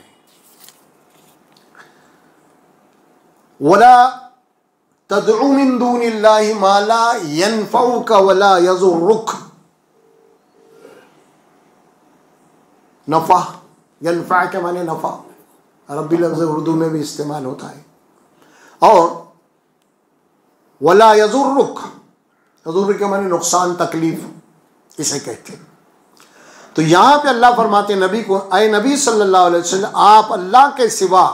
वला तदउ मिन दूनिल्लाहि मा ला यनफउका वला यज़ुर्रुक। नफ़ा, यनफ़ा के माने नफ़ा, अरबी लफ्ज़ उर्दू में भी इस्तेमाल होता है। और वला यज़ुर्रुक, यज़ुर्रुक के माने नुकसान, तकलीफ, इसे कहते हैं। तो यहाँ पे अल्लाह फरमाते नबी को, ऐ नबी सल्लल्लाहु अलैहि वसल्लम, आप अल्लाह के सिवा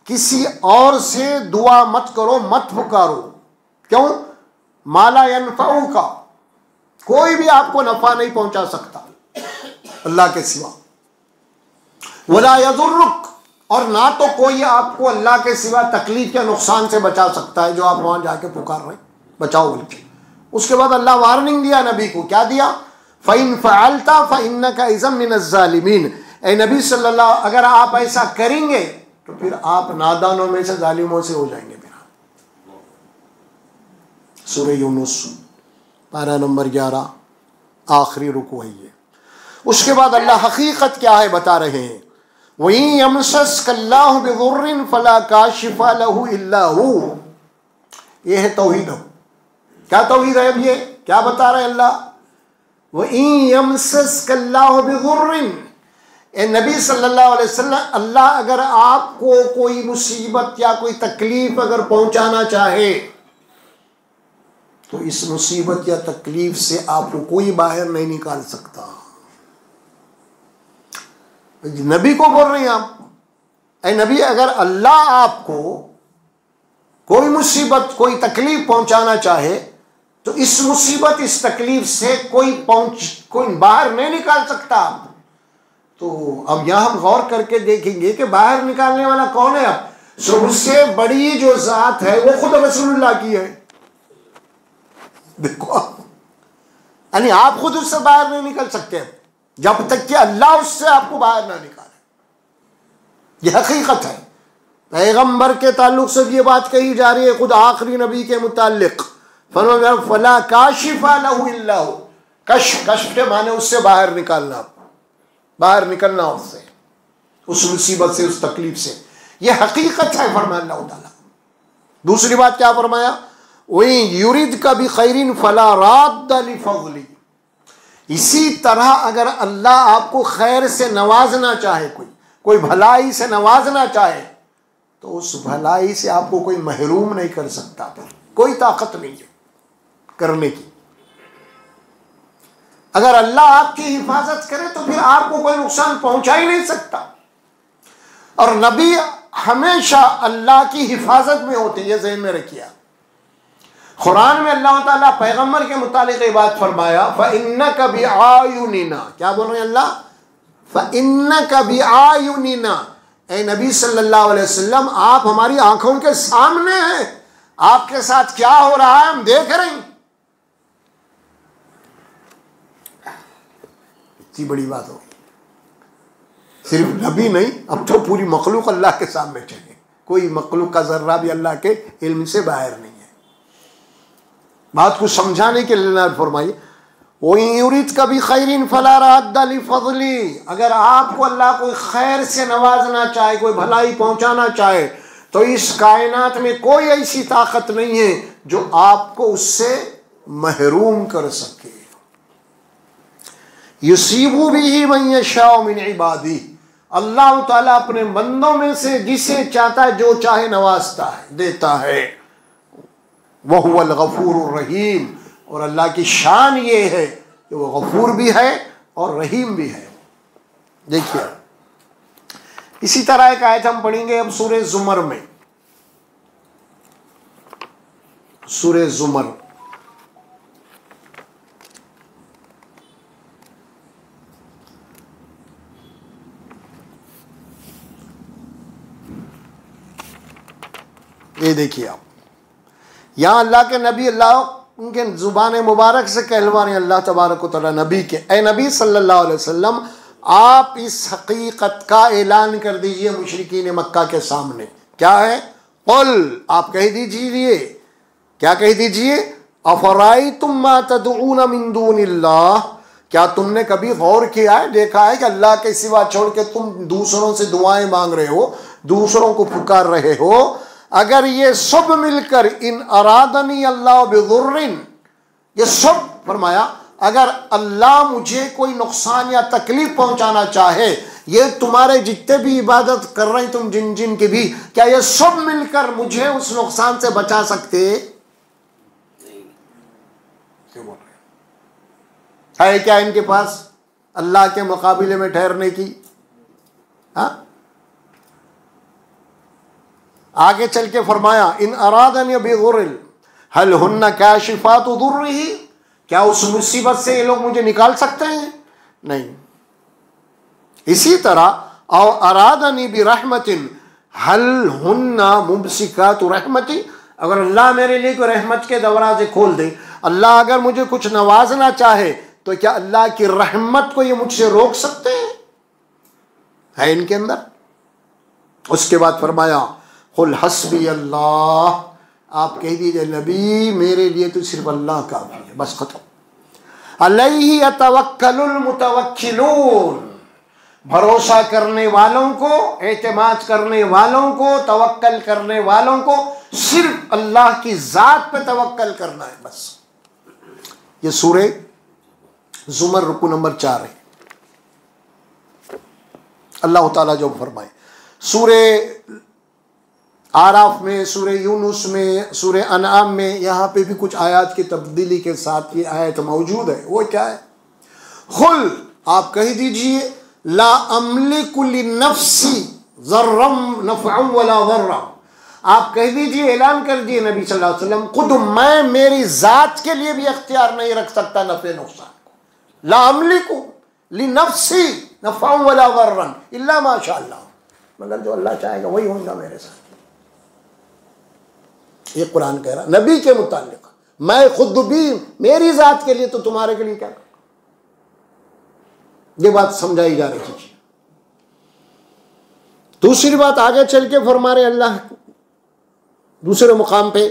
किसी और से दुआ मत करो, मत पुकारो। क्यों? माला यनफउका, कोई भी आपको नफा नहीं पहुंचा सकता अल्लाह के सिवा। वला यज़ुर्रुक, और ना तो कोई आपको अल्लाह के सिवा तकलीफ या नुकसान से बचा सकता है, जो आप वहां जाके पुकार रहे बचाओ बोल के। उसके बाद अल्लाह वार्निंग दिया नबी को, क्या दिया? फ़इन फ़अलता फ़इन्नका इज़म मिनज़्ज़ालिमीन। ए नबी सल्लल्लाहु, अगर आप ऐसा करेंगे तो फिर आप नादानों में से, जालिमों से हो जाएंगे। फिर सूरह यूनुस पारा नंबर 11 आखिरी रुकू है ये। उसके बाद अल्लाह हकीकत क्या है बता रहे हैं, वहीं यमसस्कल्लाहु बिदुर्रिन फला काशिफा लहु इल्ला हु। ये है तौहीद। क्या तौहीद है? अब ये क्या बता रहे हैं अल्लाह? वहीं यमसस्कल्लाहु बिदुर्रिन, ए नबी सल्लल्लाहु अलैहि वसल्लम, अल्लाह अगर आपको कोई मुसीबत या कोई तकलीफ अगर पहुंचाना चाहे तो इस मुसीबत या तकलीफ से आपको कोई बाहर नहीं निकाल सकता। नबी को बोल रहे हैं आप, ऐ नबी, अगर अल्लाह आपको कोई मुसीबत, कोई तकलीफ पहुंचाना चाहे तो इस मुसीबत, इस तकलीफ से कोई बाहर नहीं निकाल सकता। तो अब यहां हम गौर करके देखेंगे कि बाहर निकालने वाला कौन है। अब सबसे बड़ी जो जात है वो खुद रसूलुल्लाह की है। देखो, यानी आप खुद उससे बाहर नहीं निकल सकते जब तक कि अल्लाह उससे आपको बाहर ना निकाले। यह हकीकत है। पैगंबर के ताल्लुक से ये बात कही जा रही है, खुद आखिरी नबी के मुताल्लिक, फला काशिफा लहु इल्ला हु। कश्फ के माने उससे बाहर निकालना, बाहर निकलना उससे, उस मुसीबत से, उस तकलीफ से। यह हकीकत है फरमाया अल्लाह ताला। दूसरी बात क्या फरमाया? वही युरिद का भी खैरिन फला राद्द लिफज़ली। इसी तरह अगर अल्लाह आपको खैर से नवाजना चाहे, कोई भलाई से नवाजना चाहे, तो उस भलाई से आपको कोई महरूम नहीं कर सकता। कोई ताकत नहीं है करने की। अगर अल्लाह आपकी हिफाजत करे तो फिर आपको कोई नुकसान पहुंचा ही नहीं सकता। और नबी हमेशा अल्लाह की हिफाजत में होते, ये ज़हन में रखिए। कुरान में अल्लाह ताला पैगंबर के मुतालिक ये बात फरमाया, फ़इन्नका बिआयुनिना। क्या बोल रहे हैं अल्लाह? फ़इन्नका बिआयुनिना, ए नबी सल्लल्लाहु अलैहि वसल्लम, आप हमारी आंखों के सामने हैं। आपके साथ क्या हो रहा है हम देख रहे हैं। इतनी बड़ी बात हो, सिर्फ नबी नहीं, अब तो पूरी मखलूक अल्लाह के सामने चले। कोई मखलूक का जर्रा भी अल्लाह के इल्म से बाहर नहीं है। बात को समझाने के लिए फरमाइए, वयुरिद कभी खैरिन फला रद्द लिफज़ली, अगर आपको अल्लाह कोई खैर से नवाजना चाहे, कोई भलाई पहुंचाना चाहे, तो इस कायनात में कोई ऐसी ताकत नहीं है जो आपको उससे महरूम कर सके। युसीबु बिही मन यशाउ मिन इबादी, अल्लाह ताला अपने बंदों में से जिसे चाहता है, जो चाहे नवाजता है, देता है। वहुवल गफूरुर रहीम, और अल्लाह की शान ये है कि वो गफूर भी है और रहीम भी है। देखिए इसी तरह एक आयत हम पढ़ेंगे अब सूरह ज़ुमर में। सूरह ज़ुमर ये देखिए आप, यहाँ अल्लाह के नबी, अल्लाह उनके ज़ुबान मुबारक से कहलवा रहे अल्लाह तबारक व तआला नबी के, ए नबी सल्लल्लाहु अलैहि वसल्लम, आप इस हकीकत का ऐलान कर दीजिए मुशरिकीन मक्का के सामने। क्या है? कुल, आप कह दीजिए, क्या कह दीजिए? अफराइतुम मा तदऊन मिन दूनिल्लाह, क्या तुमने कभी गौर किया है, देखा है कि अल्लाह के सिवा छोड़ के तुम दूसरों से दुआएं मांग रहे हो, दूसरों को पुकार रहे हो? अगर ये सब मिलकर, इन अरादनी अल्लाह बिदुर्रिन, ये सब फरमाया, अगर अल्लाह मुझे कोई नुकसान या तकलीफ पहुंचाना चाहे, ये तुम्हारे जितने भी इबादत कर रहे हैं तुम जिन जिन की भी, क्या ये सब मिलकर मुझे उस नुकसान से बचा सकते? क्यों बोल रहे है क्या इनके पास अल्लाह के मुकाबले में ठहरने की? हाँ, आगे चल के फरमाया, इन अरादनी बिदुर्रिन हल हुन्ना काशिफातु दुर्रिही, क्या उस मुसीबत से ये लोग मुझे निकाल सकते हैं? नहीं। इसी तरह औ अरादनी बिरहमतिन हल हुन्ना मुमसिकातु रहमती, अगर अल्लाह मेरे लिए कोई रहमत के दरवाजे खोल दे, अल्लाह अगर मुझे कुछ नवाजना चाहे, तो क्या अल्लाह की रहमत को ये मुझसे रोक सकते हैं? है इनके अंदर। उसके बाद फरमाया, कुल हस्बी अल्लाह, आप कह दीजिए नबी मेरे लिए तो सिर्फ अल्लाह काफी है, बस खत्म। अलैहि यतवक्कलुल मुतवक्किलून, भरोसा करने वालों को, एतमाद करने वालों को, तवक्कल करने वालों को सिर्फ अल्लाह की जात पे तवक्कल करना है, बस। ये सूरे ज़ुमर रुकू नंबर 4 है। अल्लाह ताला जो फरमाए, सूरे आराफ में, सूरे यूनुस में, सूरे अनआम में, यहाँ पे भी कुछ आयत की तब्दीली के साथ ये आयत मौजूद है। वो क्या है? खुल, आप कह दीजिए, ला अमलिकु लिनफ्सी ज़र्रम नफ़अन वला ज़र्रा, आप कह दीजिए, ऐलान कर दिए नबी सल्लल्लाहु अलैहि वसल्लम, खुद मैं मेरी ज़ात के लिए भी अख्तियार नहीं रख सकता नफ़े नुकसान को। ला अमलिकु लिनफ्सी नफ़अन वला ज़र्रन इल्ला माशा अल्लाह, मगर जो अल्लाह चाहेगा वही होगा मेरे साथ। ये कुरान कह रहा नबी के मुताल्लिक, मैं खुद भी मेरी जात के लिए, तो तुम्हारे के लिए क्या? ये बात समझाई जा रही है। दूसरी बात आगे चल के फरमा रहे अल्लाह दूसरे मुकाम पे,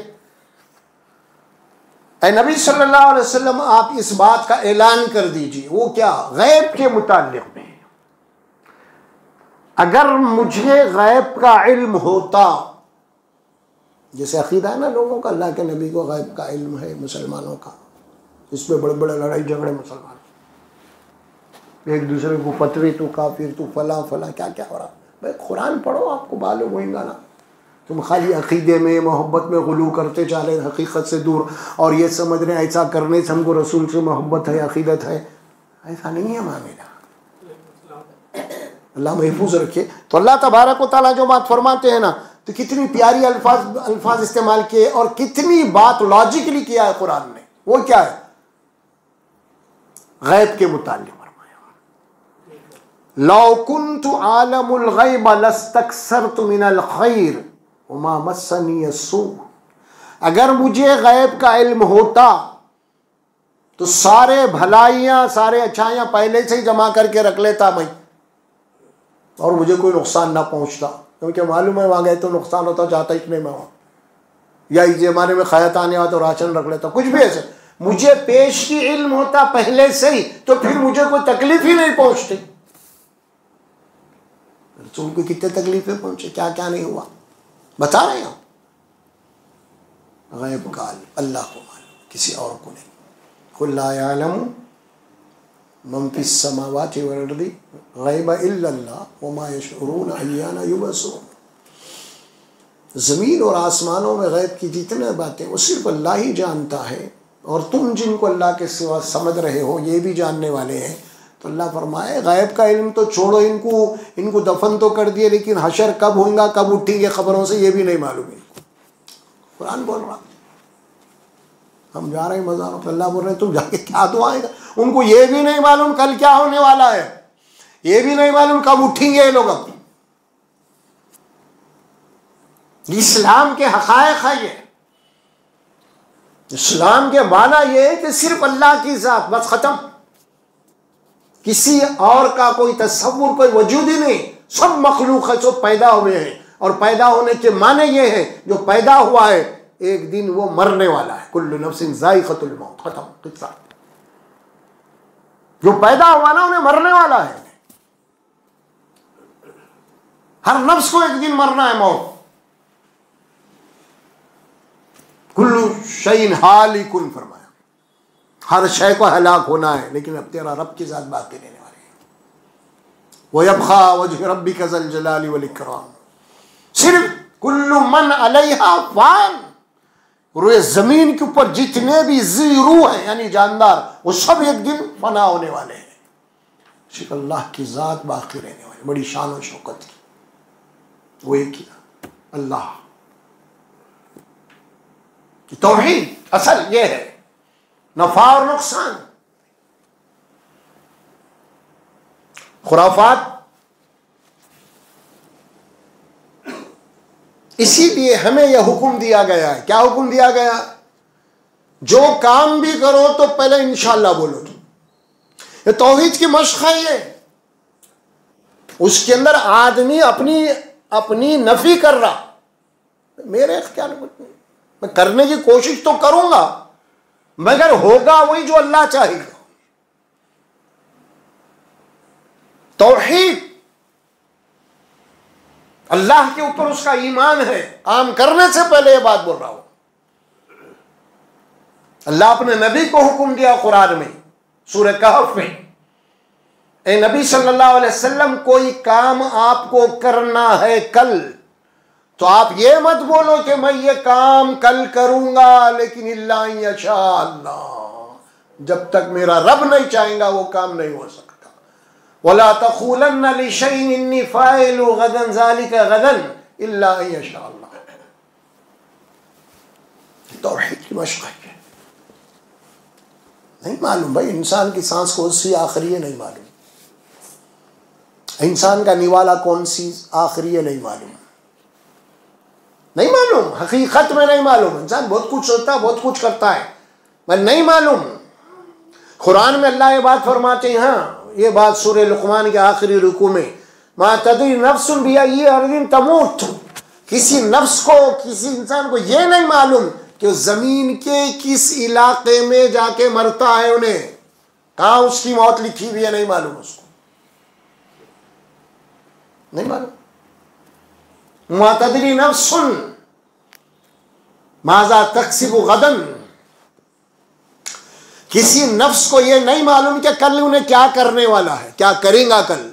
ऐ नबी सल्लल्लाहु अलैहि वसल्लम, आप इस बात का ऐलान कर दीजिए। वो क्या? गैब के मुताल्लिक में, अगर मुझे गैब का इल्म होता, जैसे अकीदा है ना लोगों का, अल्लाह के नबी को गैब का इल्म है मुसलमानों का, इसमें बड़े बड़े लड़ाई झगड़े मुसलमान, एक दूसरे को फतवे, तू काफिर, तू फला फला, क्या क्या हो रहा। भाई कुरान पढ़ो, आपको मालूम होगा ना। तुम खाली अकीदे में, मोहब्बत में गुलू करते जा रहे, हकीकत से दूर, और ये समझ रहे ऐसा करने से हमको रसूल से मोहब्बत है, अकीदत है। ऐसा नहीं है मामला। अल्लाह महफूज रखे। तो अल्लाह तबारक व तआला जो बात फरमाते हैं ना, तो कितनी प्यारी अल्फाज इस्तेमाल किए और कितनी बात लॉजिकली किया है कुरान ने। वो क्या है? गैब के मुताल्लिक़ फरमाया, लौ कुन्तु आलमुल गैब लस्तक्सरतु मिनल खैर वमा मस्सनी अस्सू, अगर मुझे गैब का इल्म होता तो सारे भलाइयाँ, सारे अच्छाइयाँ पहले से ही जमा करके रख लेता मैं, और मुझे कोई नुकसान ना पहुँचता, क्योंकि मालूम है वहाँ गए तो नुकसान होता, जाता इतने में वहाँ, या इस ज़माने में खैत आने वाला तो राशन रख लेता, कुछ भी ऐसे। मुझे पेश की इल्म होता पहले से ही तो फिर मुझे कोई तकलीफ ही नहीं पहुंचती। रसूल को कितने तकलीफें पहुंचे, क्या क्या नहीं हुआ, बता रहे हैं। गैब का अल्लाह को मालूम, किसी और को नहीं। कुल ला यअलमु मन फिस समावाति वल अर्दि गैब इल्ला अल्लाह व मा यशउरून अय्याना युबअसून। ज़मीन और आसमानों में गैब की जितने बातें वो सिर्फ अल्लाह ही जानता है, और तुम जिनको अल्लाह के सिवा समझ रहे हो ये भी जानने वाले हैं। तो अल्लाह फरमाए गैब का इल्म तो छोड़ो, इनको दफन तो कर दिए, लेकिन हशर कब होगा, कब उठेंगे खबरों से, ये भी नहीं मालूम इनको। कुरान बोल रहा, हम जा रहे हैं मज़ारों पर, अल्लाह बोल रहे हैं तुम जाके क्या दुआएगा। उनको ये भी नहीं मालूम कल क्या होने वाला है, ये भी नहीं मालूम कब उठेंगे ये लोग। अब इस्लाम के हक़ाइक़ है ये, इस्लाम के माना ये है कि सिर्फ अल्लाह की ज़ात, बस खत्म। किसी और का कोई तस्वुर, कोई वजूद ही नहीं। सब मखलूक है, सब पैदा हुए हैं, और पैदा होने के माने ये है जो पैदा हुआ है एक दिन वो मरने वाला है। कुल्लु नफ्सिन ज़ाइक़तुल मौत, खत्म किस्सा। जो पैदा हुआ ना उन्हें मरने वाला है। हर नफ्स को एक दिन मरना है, मौत। कुल्लु शैइन हालिकुन फरमाया, हर शय को हलाक होना है, लेकिन अब तेरा रब के साथ बाकी रहने वाले हैं। वयब्क़ा वज्हु रब्बिका ज़ुल जलाली वल इकराम। सिर्फ कुल्लु मन अलैहा फ़ान, रूए जमीन के ऊपर जितने भी जी रूह हैं यानी जानदार, वो सब एक दिन फना होने वाले हैं। सिर्फ अल्लाह की ज़ात बाकी रहने वाली, बड़ी शान और शौकत की, वो एक ही अल्लाह की तौहीद। असल ये है नफा और नुकसान। खुराफात इसीलिए हमें यह हुक्म दिया गया है। क्या हुक्म दिया गया? जो काम भी करो तो पहले इंशाअल्लाह बोलो। ये तौहीद की मश्क है। ये उसके अंदर आदमी अपनी नफी कर रहा, मेरे इख्तियार में मैं करने की कोशिश तो करूंगा, मगर होगा वही जो अल्लाह चाहेगा। तौहीद अल्लाह के ऊपर उसका ईमान है। काम करने से पहले यह बात बोल रहा हूं। अल्लाह अपने नबी को हुक्म दिया कुरान में, सूरह कहफ में, ए नबी सल्लल्लाहु अलैहि वसल्लम, कोई काम आपको करना है कल, तो आप ये मत बोलो कि मैं ये काम कल करूंगा, लेकिन इल्ला यशा अल्लाह, जब तक मेरा रब नहीं चाहेगा वो काम नहीं हो सकता। वला तक़ूलन्ना लिशैइन इन्नी फ़ाइलु गदन ज़ालिका गदन इल्ला यशा अल्लाह। तौहीद की मश्क़ है। नहीं मालूम भाई, इंसान की सांस कौन सी आखिरी है नहीं मालूम, इंसान का निवाला कौन सी आखिरी है नहीं मालूम, नहीं मालूम, हकीकत में नहीं मालूम। इंसान बहुत कुछ सोचता है, बहुत कुछ करता है, पर नहीं मालूम। कुरान में अल्लाह ये बात फरमाते हैं, हाँ ये बात सूरह लुक़मान के आखिरी रुकू में, मा तदरी नफ्सुन बिअय्यि अर्दिन तमूत। किसी नफ्स को, किसी इंसान को ये नहीं मालूम कि जमीन के किस इलाके में जाके मरता है, उन्हें कहाँ उसकी मौत लिखी हुई है नहीं मालूम, उसको नहीं मालूम। मा तदरी नफ्सुन माज़ा तक्सिबु गदन। किसी नफ्स को यह नहीं मालूम कि कल उन्हें क्या करने वाला है, क्या करेगा कल।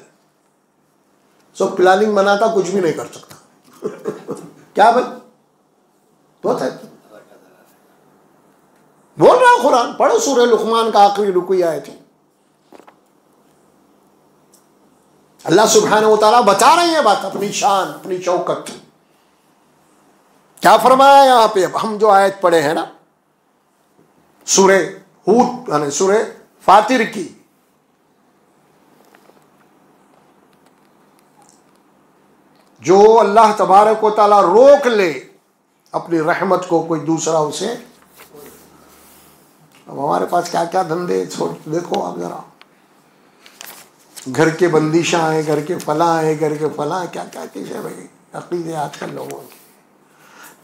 सो प्लानिंग बनाता कुछ भी नहीं कर सकता। क्या भाई बहुत है, बोल रहा हूं कुरान, पढ़ो सूरह लुक़मान का आखिरी रुकू आयत है। अल्लाह सुब्हानहू व तआला बता रहे हैं बात, अपनी शान, अपनी शौकत। क्या फरमाया यहां पे? अब हम जो आयत पढ़े हैं ना सूरह हूद यानी सूरह फातिर की, जो अल्लाह तबारक व तआला रोक ले अपनी रहमत को, कोई दूसरा उसे। अब हमारे पास क्या क्या धंधे, देखो आप जरा, घर के बंदिशां हैं, घर के फला है, घर के फला, क्या क्या चीज़ है भाई, अकीदे आजकल लोगों की।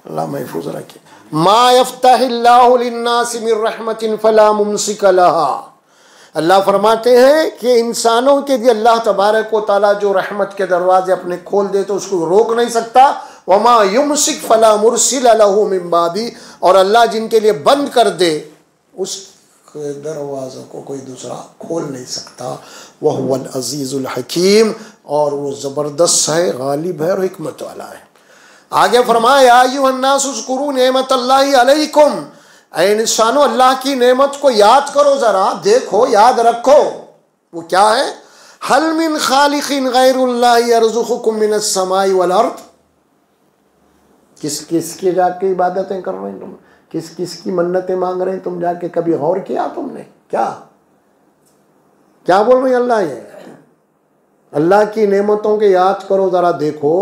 अल्लाह महफूज रखे। मा यफ्ताहिल्लाहु लिन्नासि मिर रहमतिन फला मुमसिक लहा। अल्लाह फरमाते हैं कि इंसानों के लिए अल्लाह तबारक व तआला जो रहमत के दरवाजे अपने खोल दे तो उसको रोक नहीं सकता। वमा युमसिक फला मुरसिल लहू मिन बादी, और अल्लाह जिनके लिए बंद कर दे उस दरवाज़ों को कोई दूसरा खोल नहीं सकता। वह हुवल अज़ीज़ुल हकीम, और वो ज़बरदस्त है, गालिब है और हिकमत वाला है। आगे फरमाया या अय्युहन्नास उज़कुरू नेमतल्लाहि अलैकुम, ऐ इंसानो अल्लाह की नेमत को याद करो, ज़रा देखो, याद रखो। वो क्या है? हल मिन खालिकिन गैरुल्लाहि यरज़ुकुकुम मिनस समाई वल अर्द। किस किस की जाके इबादतें कर रहे हैं तुम, किस किस की मन्नतें मांग रहे हैं तुम जाके, कभी गौर किया तुमने? क्या क्या बोल रहे हैं अल्लाह? ये अल्लाह की नेमतों के याद करो, ज़रा देखो,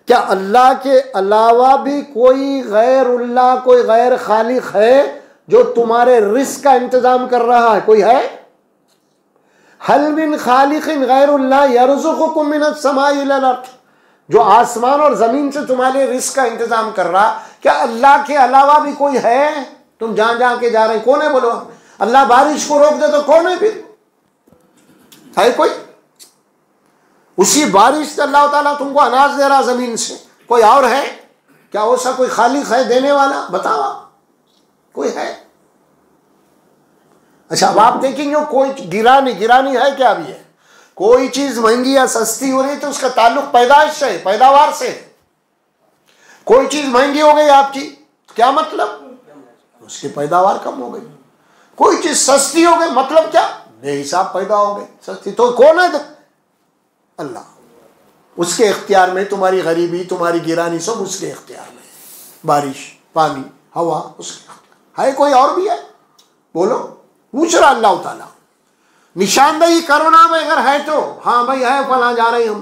क्या अल्लाह के अलावा भी कोई गैरुल्लाह, कोई गैर खालिक है जो तुम्हारे रिस्क का इंतजाम कर रहा है? कोई है? हल मिन खालिकिन गैरुल्लाह यरज़ुकुकुम मिनस समाई इलल अर्द, जो आसमान और जमीन से तुम्हारे रिस्क का इंतजाम कर रहा, क्या अल्लाह के अलावा भी कोई है? तुम जहां जहां के जा रहे हैं, कौन है? बोलो। अल्लाह बारिश को रोक दे तो कौन है? फिर है कोई? उसी बारिश से अल्लाह ताला तुमको अनाज दे रहा जमीन से, कोई और है क्या? ऐसा कोई खालिक है देने वाला? बताओ, कोई है? अच्छा, अब आप देखेंगे कोई गिरानी है क्या? अभी है कोई चीज महंगी या सस्ती हो रही तो उसका ताल्लुक पैदाइश से, पैदावार से। कोई चीज महंगी हो गई आपकी, क्या मतलब? उसकी पैदावार कम हो गई। कोई चीज सस्ती हो गई, मतलब क्या? बेहिसाब पैदा हो गई सस्ती। तो कौन है? अल्लाह। उसके इख्तियार में तुम्हारी गरीबी, तुम्हारी गिरानी सब उसके इख्तियार में। बारिश, पानी, हवा उसके इख्तियार है। कोई और भी है? बोलो। पूछ रहा अल्लाह ताला, निशानदही करो ना भाई, अगर है तो। हाँ भाई है, फला जा रहे हम।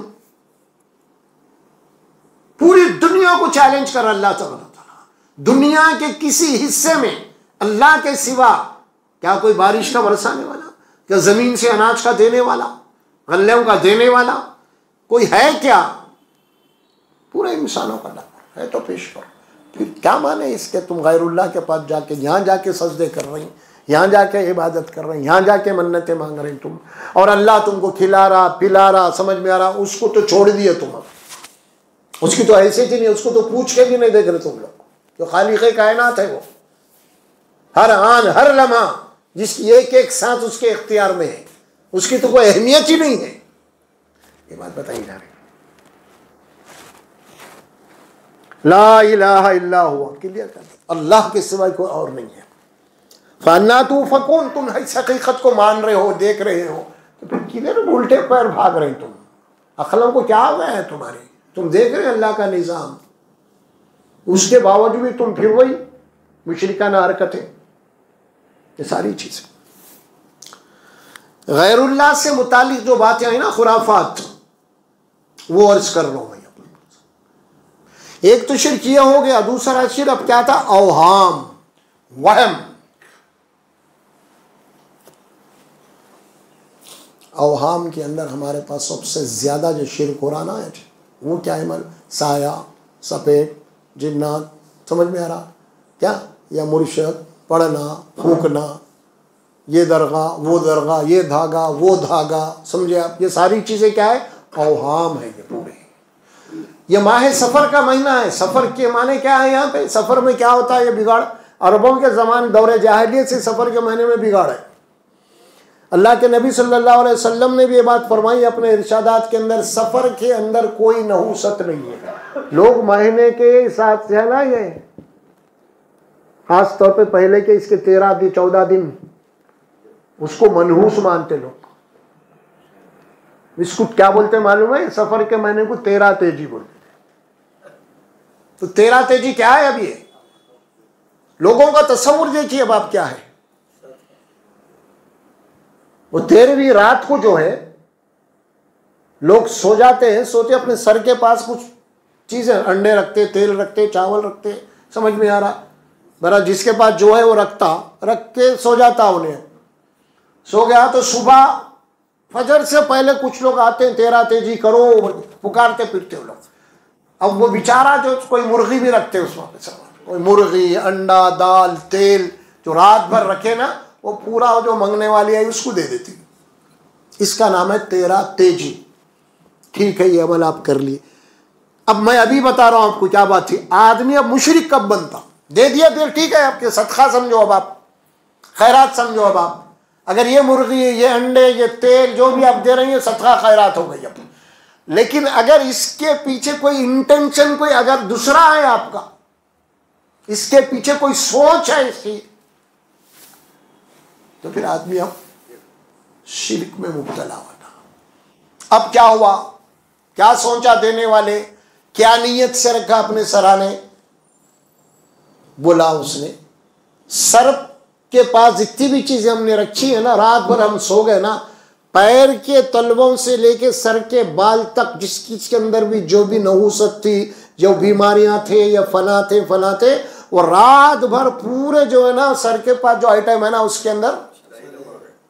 पूरी दुनिया को चैलेंज कर अल्लाह ताला। दुनिया के किसी हिस्से में अल्लाह के सिवा क्या कोई बारिश का बरसाने वाला, क्या जमीन से अनाज का देने वाला, गल्लों का देने वाला कोई है क्या? पूरे इंसानों का डर है तो पेश करो। फिर क्या माने इसके तुम गैरुल्लाह के पास जाके, यहाँ जाके सजदे कर रही, यहाँ जाके इबादत कर रहे हैं, यहाँ जाके मन्नतें मांग रहे हैं तुम, और अल्लाह तुमको खिला रहा पिला रहा, समझ में आ रहा, उसको तो छोड़ दिए तुम। उसकी तो हैसियत ही नहीं, उसको तो पूछ के भी नहीं देख रहे तुम लोग। जो खालिक़े कायनात है, वो हर आन हर लम्हा जिसकी एक एक सांस उसके इख्तियार में है, उसकी तो कोई अहमियत ही नहीं है। ये बात बताई जा रही। ला इलाहा इल्ला हुआ, क्लियर कर, अल्लाह के सिवाय कोई और नहीं है। फन्ना तू फकून, तुम इस हकीकत को मान रहे हो, देख रहे हो, तो फिर किधर उल्टे पैर भाग रहे तुम? अक्लों को क्या हो गया है तुम्हारे? तुम देख रहे हो अल्लाह का निज़ाम, उसके बावजूद भी तुम फिर वही मुशरिकाना हरकतें, ये सारी चीजें। गैरुल्लाह से मुतालिक जो बातें आई ना, खुराफात, वो अर्ज कर रहा हूं मैं। एक तो शिर्क किया हो गया, दूसरा शिर्क अब क्या था? अवहाम, वहम। अवहाम के अंदर हमारे पास सबसे ज्यादा जो शिर्क हो रहा ना है, वो क्या है? साया, सफेद, जिन्नात, समझ में आ रहा क्या? या मुर्शद, पढ़ना, फूकना, ये दरगाह वो दरगाह, ये धागा वो धागा, समझे आप? ये सारी चीजें क्या है? अवहाम है ये पूरे। ये माह सफर का महीना है। सफर के माने क्या है? यहाँ पे सफर में क्या होता है? ये बिगाड़ अरबों के जमाने दौरे जाहिलियत से सफर के महीने में बिगाड़ है। अल्लाह के नबी सल्लल्लाहु अलैहि वसल्लम ने भी ये बात फरमाई अपने इरशादात के अंदर, सफर के अंदर कोई नहूसत नहीं है। लोग महीने के हिसाब से है ना, ये खास तौर पे पहले के इसके 13 दिन 14 दिन उसको मनहूस मानते लोग। इसको क्या बोलते मालूम है? सफर के महीने को 13 तेजी बोलते। तो 13 तेजी क्या है? अब ये लोगों का तस्वुर देखिए अब आप क्या है। वो 13वीं रात को जो है लोग सो जाते हैं, सोते अपने सर के पास कुछ चीजें, अंडे रखते, तेल रखते, चावल रखते, समझ में आ रहा? बरा जिसके पास जो है वो रख के सो जाता। उन्हें सो गया तो सुबह फजर से पहले कुछ लोग आते हैं, 13 तेजी करो पुकारते फिरते हो लोग। अब वो बेचारा जो कोई मुर्गी भी रखते उस वक्त, कोई मुर्गी, अंडा, दाल, तेल जो रात भर रखे ना, वो पूरा जो मंगने वाली आई उसको दे देती। इसका नाम है तेरा तेजी। ठीक है, ये अमल आप कर लिए। अब मैं अभी बता रहा हूं आपको क्या बात थी। आदमी अब मुशरिक कब बनता? दे दिया तेल, ठीक है, आपके सदका समझो, अब आप खैरात समझो। अब आप अगर ये मुर्गी, ये अंडे, ये तेल जो भी आप दे रही हैं, सदका खैरात हो गई अब। लेकिन अगर इसके पीछे कोई इंटेंशन, कोई अगर दूसरा है आपका, इसके पीछे कोई सोच है इसकी, तो फिर आदमी अब शिर्क में मुब्तला होना। अब क्या हुआ? क्या सोचा देने वाले? क्या नीयत से रखा अपने सराहने? बोला उसने, सर के पास जितनी भी चीजें हमने रखी है ना, रात भर हम सो गए ना, पैर के तलवों से लेके सर के बाल तक, जिसके अंदर भी जो भी नहुसत थी, जो बीमारियां थे या फला थे, वो रात भर पूरे जो है ना सर के पास जो आइटम है ना उसके अंदर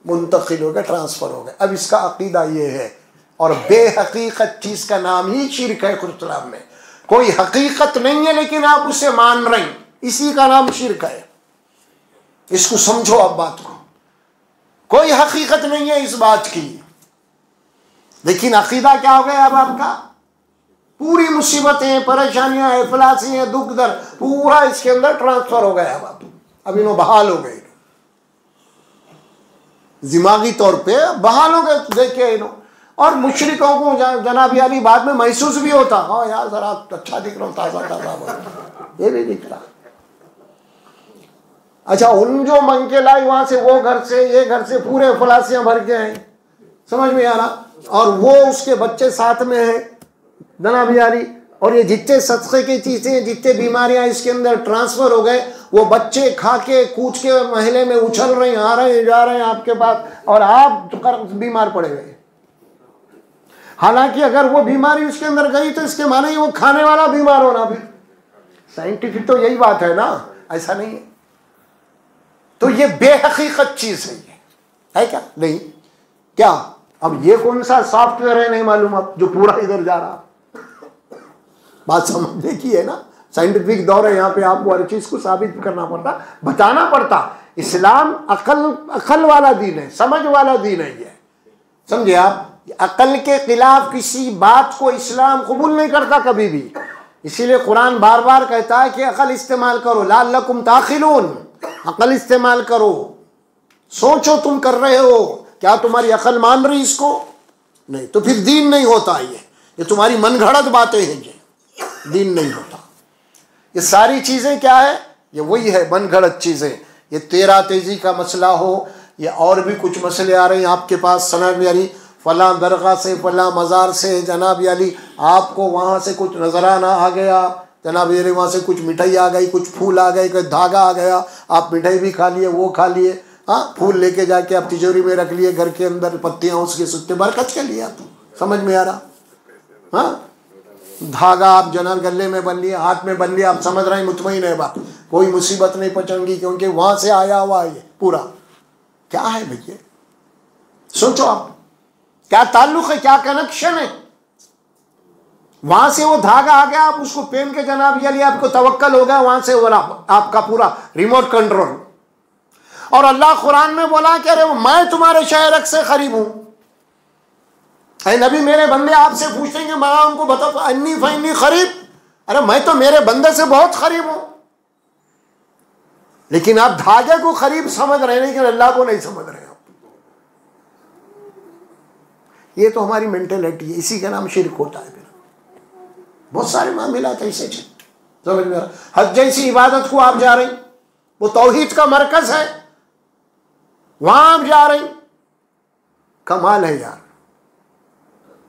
मुंतकिल हो गए, ट्रांसफर हो गए। अब इसका अकीदा ये है, और बेहकीकत चीज का नाम ही शिर्क है। कुरान में कोई हकीकत नहीं है लेकिन आप उसे मान रहे हैं, इसी का नाम शिर्क है। इसको समझो अब बात को। कोई हकीकत नहीं है इस बात की, लेकिन अकीदा क्या हो गया अब आपका? पूरी मुसीबतें, परेशानियां, इफलासियां, दुख दर्द पूरा इसके अंदर ट्रांसफर हो गया। अब इन्हों बहाल हो गए, दिमागी तौर पे बहाल हो गए, देखे इन्हों। और मुशरिकों को जनाब अली बाद में महसूस भी होता, हाँ यार जरा अच्छा दिख रहा हूँ, ताज़ा ताज़ा, ये भी दिख रहा। अच्छा, उन जो मंग के लाई वहां से, वो घर से, ये घर से पूरे फलासियां भर के हैं, समझ में आ रहा। और वो उसके बच्चे साथ में है जनाब अली, और ये जितने सदक़े की चीजें, जितने बीमारियां इसके अंदर ट्रांसफर हो गए, वो बच्चे खा के कूच के महले में उछल रहे हैं, आ रहे हैं, जा रहे हैं आपके पास, और आप बीमार पड़े गए। हालांकि अगर वो बीमारी उसके अंदर गई तो इसके माने ही वो खाने वाला बीमार होना भी। साइंटिफिक तो यही बात है ना, ऐसा नहीं है। तो ये बेहकीकत चीज है, ये है क्या? नहीं। क्या अब ये कौन सा सॉफ्टवेयर है नहीं मालूम अब, जो पूरा इधर जा रहा? बात समझने की है ना, साइंटिफिक दौर है, यहाँ पे आपको हर चीज को साबित करना पड़ता, बताना पड़ता। इस्लाम अकल वाला दीन है, समझ वाला दीन है ये, समझे आप? अकल के खिलाफ किसी बात को इस्लाम कबूल नहीं करता कभी भी। इसीलिए कुरान बार बार कहता है कि अकल इस्तेमाल करो, लअल्लकुम ताक़िलून, अकल इस्तेमाल करो, सोचो तुम कर रहे हो, क्या तुम्हारी अकल मान रही इसको? नहीं, तो फिर दीन नहीं होता। ये तुम्हारी मनगढ़ंत बातें हैं, ये दीन नहीं होता। ये सारी चीजें क्या है? ये वही है, मनगढ़ंत चीजें। ये तेरा तेजी का मसला हो, ये और भी कुछ मसले आ रहे हैं आपके पास, जनाब अली फला दरगाह से, फला मज़ार से, जनाब अली आपको वहाँ से कुछ नजराना आ गया, जनाब अली वहाँ से कुछ मिठाई आ गई, कुछ फूल आ गए, कोई धागा आ गया, आप मिठाई भी खा लिए, वो खा लिए, हाँ, फूल लेके जाके आप तिजोरी में रख लिए, घर के अंदर पत्तियाँ उसके सुत्ते, बरकत के लिए आप, समझ में आ रहा? हाँ, धागा आप जनाब गले में बन लिए, हाथ में बन लिया, आप समझ रहे हैं, मुतमईन है बात, कोई मुसीबत नहीं पहुँचेंगी क्योंकि वहाँ से आया हुआ है ये पूरा। क्या है भैया, सोचो आप, क्या ताल्लुक है, क्या कनेक्शन है? वहां से वो धागा आ गया, आप उसको पहन के जनाब अली आपको तवक्कल हो गया, वहां से बोला आपका पूरा रिमोट कंट्रोल। और अल्लाह कुरान में बोला कि अरे मैं तुम्हारे शहर से करीब हूं। नबी मेरे बंदे आपसे पूछेंगे, मैं उनको बताओ अन्नी फन्नी करीब, अरे मैं तो मेरे बंदे से बहुत करीब हूं। लेकिन आप धागे को करीब समझ रहे हैं, लेकिन अल्लाह को नहीं समझ रहे। ये तो हमारी मेंटेलिटी है, इसी का नाम शिर्क होता है। फिर बहुत सारे मामलात ऐसे समझ में। हज जैसी इबादत को आप जा रही, वो तौहीद का मरकज है, वहां आप जा रही, कमाल है यार,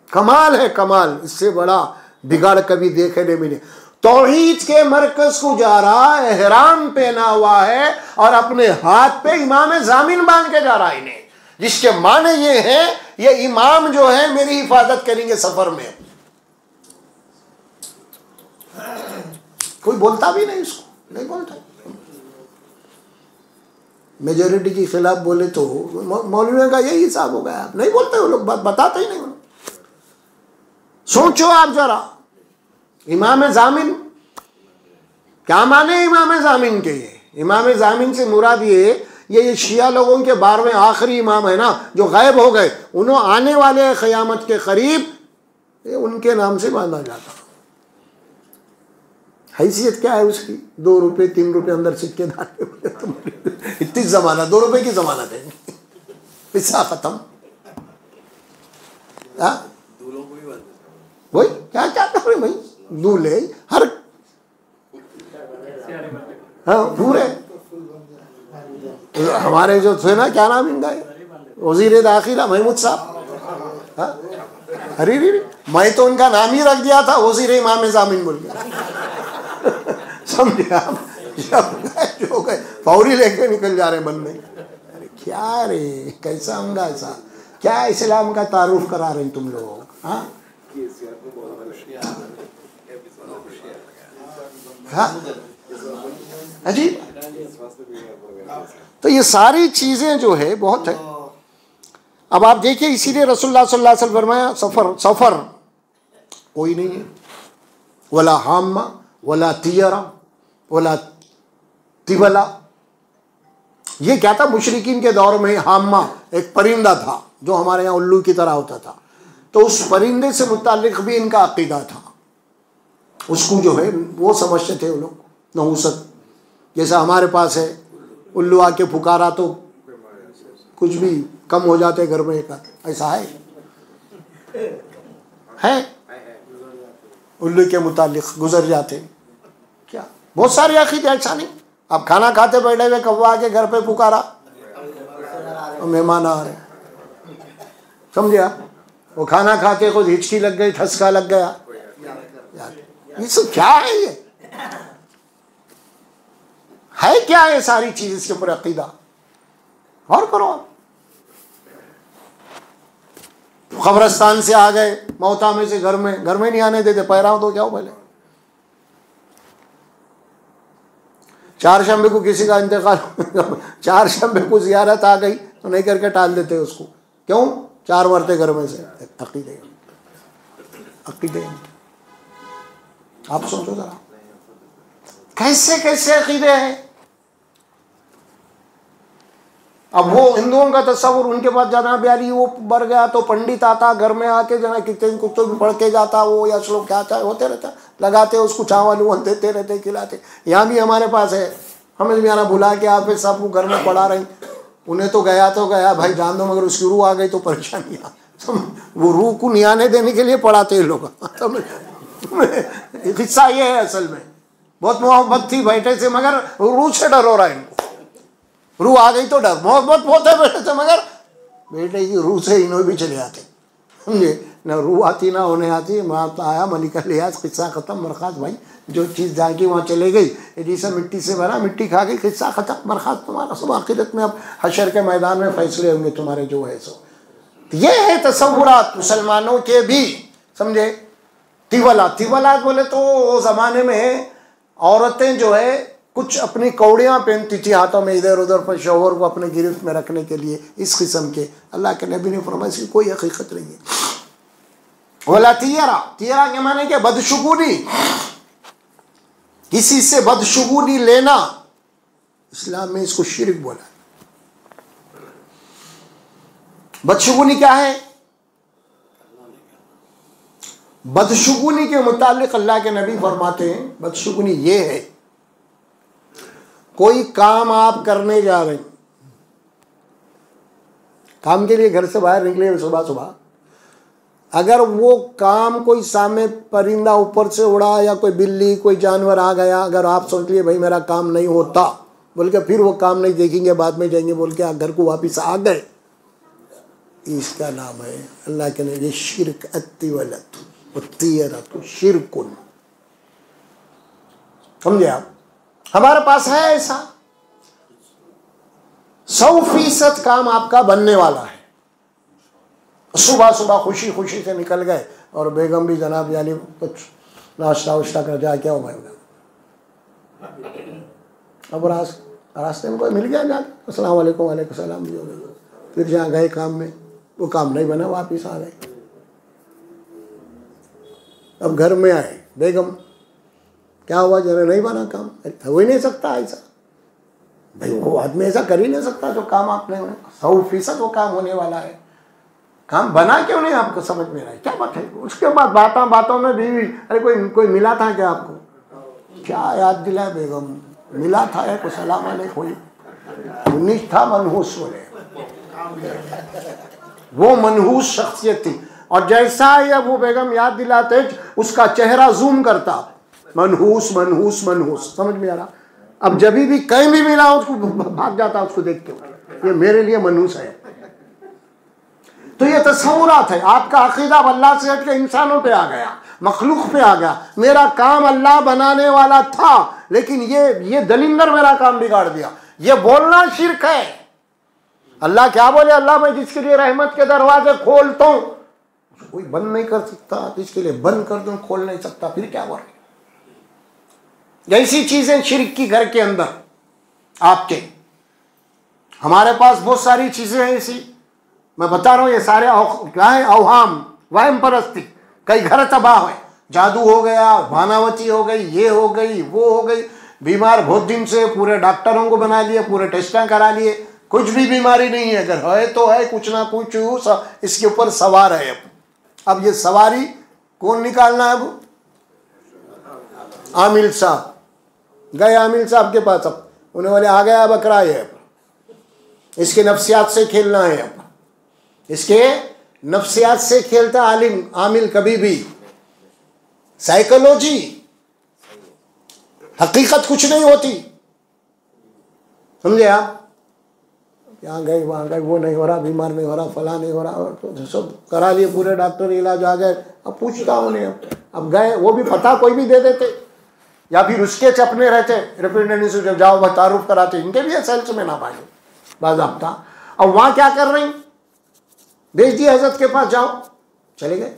कमाल है, कमाल। इससे बड़ा बिगाड़ कभी देखे नहीं मिले। तौहीद के मरकज को जा रहा, एहराम पहना हुआ है और अपने हाथ पे इमाम जामिन बांध के जा रहा है इन्हें, जिसके माने ये है, ये इमाम जो है मेरी हिफाजत करेंगे सफर में। कोई बोलता भी नहीं, इसको नहीं बोलता। मेजोरिटी के खिलाफ बोले तो मौलवियों का यही हिसाब हो गया, नहीं बोलते वो लोग, बताते ही नहीं। सोचो आप जरा, इमाम जामिन क्या माने? इमाम जामिन के ये इमाम जामिन से मुराद ये शिया लोगों के 12वें आखिरी इमाम है ना, जो गायब हो गए, उन्होंने आने वाले क़यामत के करीब, ये उनके नाम से बांधा जाता। हैसियत क्या है उसकी? 2 रुपये 3 रुपये अंदर सिक्के डाले, इतनी जमानत, 2 रुपये की जमानत है, पैसा खत्म। वही क्या चाहता है भाई, दूल्हे हर पूरे हमारे जो थे ना, क्या नाम इनका, वजीर दाखिला महमूद साहब, अरे मैं तो उनका नाम ही रख दिया था वजीर इमाम जामिन बोल के, समझे आप? जो गए फौरी लेके निकल जा रहे बनने। अरे क्या रे, कैसा होगा ऐसा? क्या इस्लाम का तारुफ करा रहे हैं तुम लोग? हाँ अजीब। तो ये सारी चीजें जो है बहुत है। अब आप देखिए, इसीलिए रसूलुल्लाह सल्लल्लाहु अलैहि वसल्लम फरमाया, सफर कोई नहीं है, वला हाम्मा वला तियरा वला तिवला। ये क्या था? मुशरिकीन के दौर में हाम्मा एक परिंदा था जो हमारे यहाँ उल्लू की तरह होता था, तो उस परिंदे से मुताल्लिक भी इनका अकीदा था। उसको जो है वो समझते थे वो लोग नहुसत, जैसा हमारे पास है, उल्लू आके पुकारा तो कुछ भी कम हो जाते घर में, एक ऐसा है उल्लू के मुतालिक गुजर जाते। क्या बहुत सारे अकीदे ऐसा नहीं। आप खाना खाते बैठे हुए कौवा आके घर पे पुकारा, मेहमान आ रहे, समझे आप? वो खाना खाते कुछ हिचकी लग गई, ठसका लग गया, ये सब क्या है? ये है क्या? ये सारी चीज, इसके ऊपर अकीदा और करो। कब्रिस्तान से आ गए, मौता में से घर में नहीं आने देते, पैराओ तो क्या हो पहले। 4 शंबे को किसी का इंतकाल 4 शंबे को जियारत आ गई तो नहीं करके टाल देते उसको, क्यों? 4 मरते घर में से। अकीदे आप सोचो जरा, कैसे कैसे अकीदे हैं। अब वो हिंदुओं का तस्वुर, उनके पास जाना ब्याली वो मर गया तो पंडित आता घर में आके जना कितने कुत्तों भी पढ़ के जाता, वो या श्लोक क्या चाहे होते रहता, लगाते उसको चावल वो देते रहते, खिलाते। यहाँ भी हमारे पास है, हमें भी आना बुला के आप सबको घर में पढ़ा रहे। उन्हें तो गया भाई जान दो, मगर उसकी रूह आ गई तो परेशानी। वो रूह को नियाने देने के लिए पढ़ाते हैं लोग। हिस्सा ये है असल में, बहुत मोहब्बत थी बैठे से, मगर रूह से डर हो रहा है इनको। रूह आ गई तो डर, मोहब्बत होते बैठे थे, मगर बेटे की रूह से इन्हों भी चले आते, समझे ना? रूह आती ना होने आती। वहाँ तो आया मलिका लिहाज, किस्सा ख़त्म, बरखात भाई जो चीज़ जाके वहाँ चले गई, जैसा मिट्टी से बना, मिट्टी खा गई, किस्सा ख़त्म, बरखात तुम्हारा सब आखिरत में। अब हशर के मैदान में फैसले होंगे तुम्हारे जो है सो। ये है तसव्वुरात मुसलमानों के भी, समझे? तिवला बोले तो वो ज़माने में औरतें जो है कुछ अपनी कौड़ियाँ पहनती थी हाथों में, इधर उधर पर शौहर को अपने गिरफ्त में रखने के लिए, इस किस्म के। अल्लाह के नबी ने फरमाया इसकी कोई हकीकत नहीं है। वला तियरा के माने क्या? बदशुगुनी, किसी से बदशुगुनी लेना, इस्लाम में इसको शिर्क बोला। बदशुगुनी क्या है? बदशुगुनी के मुतालिक अल्लाह के नबी फरमाते हैं, बदशुगुनी ये है, कोई काम आप करने जा रहे हैं, काम के लिए घर से बाहर निकले सुबह सुबह, अगर वो काम कोई सामने परिंदा ऊपर से उड़ा या कोई बिल्ली कोई जानवर आ गया, अगर आप सोच लिए भाई मेरा काम नहीं होता बोल के, फिर वो काम नहीं देखेंगे, बाद में जाएंगे बोल के आप घर को वापिस आ गए, इसका नाम है अल्लाह के नबी शिर्क। शिरकुन, समझे आप? हमारे पास है ऐसा 100% काम आपका बनने वाला है। सुबह सुबह खुशी खुशी से निकल गए और बेगम भी जनाब यानी कुछ नाश्ता वाश्ता कर जा, क्या हो अब रास्ते में कोई मिल गया जाके अस्सलाम वालेकुम वालेकुम सलाम भी हो गई, फिर जहाँ गए काम में वो काम नहीं बना, वापिस आ गए। अब घर में आए बेगम क्या हुआ, जरा नहीं बना काम? हो ही नहीं सकता ऐसा भाई, वो आदमी ऐसा कर ही नहीं सकता जो काम आपने 100% वो काम होने वाला है। काम बना क्यों नहीं आपको समझ में रहा है? क्या बात है? उसके बाद बातों में भी अरे कोई मिला था क्या आपको? क्या याद दिलाए बेगम, मिला था या कुछ सलाम वाले कोई मुनीस था, मनहूस बोले, वो मनहूस शख्सियत थी। और जैसा ही वो बेगम याद दिलाते उसका चेहरा जूम करता, मनहूस मनहूस मनहूस, समझ में आ रहा? अब जब भी कहीं भी मिला उसको भाग जाता, उसको देख के ये मेरे लिए मनहूस है। तो ये तस्वुरात है। आपका अकीदा अल्लाह से हट के इंसानों पे आ गया, मखलूक पे आ गया। मेरा काम अल्लाह बनाने वाला था, लेकिन ये दलिंदर मेरा काम बिगाड़ दिया। ये बोलना शिर्क है। अल्लाह क्या बोले? अल्लाह मैं जिसके लिए रहमत के दरवाजे खोलता हूं कोई बंद नहीं कर सकता, जिसके लिए बंद कर दूं खोल नहीं सकता, फिर क्या बोले? ऐसी चीजें शिर्क की घर के अंदर आपके। हमारे पास बहुत सारी चीजें हैं ऐसी, मैं बता रहा हूं, ये सारे क्या है? अवहाम, वहम परस्ती। कई घर तबाह हुए, जादू हो गया, भानावती हो गई, ये हो गई, वो हो गई, बीमार बहुत दिन से, पूरे डॉक्टरों को बना लिए, पूरे टेस्टें करा लिए, कुछ भी बीमारी नहीं है। अगर है तो है, कुछ ना कुछ इसके ऊपर सवार है। अब ये सवारी कौन निकालना है? अब आमिल साहब गए, आमिल साहब के पास, अब उन्हें बोले आ गया बकरा है, इसके नफ्सियात से खेलना है। अब इसके नफ्सियात से खेलता आलिम आमिल कभी भी। साइकोलॉजी, हकीकत कुछ नहीं होती, समझे आप? यहाँ गए वहाँ गए, वो नहीं हो रहा, बीमार नहीं हो रहा, फला नहीं हो रहा, तो सब करा लिए पूरे डॉक्टर, इलाज आ गए। अब पूछता हूँ उन्हें, अब गए, वो भी पता कोई भी दे देते, या फिर उसके चपने रहते, रिप्रेजेंटेटिव जाओ तारुफ कराते, इनके भी सेल्स में ना भाई बाज़ाब्ता। अब वहाँ क्या कर रही? भेज दिया हजरत के पास, जाओ, चले गए।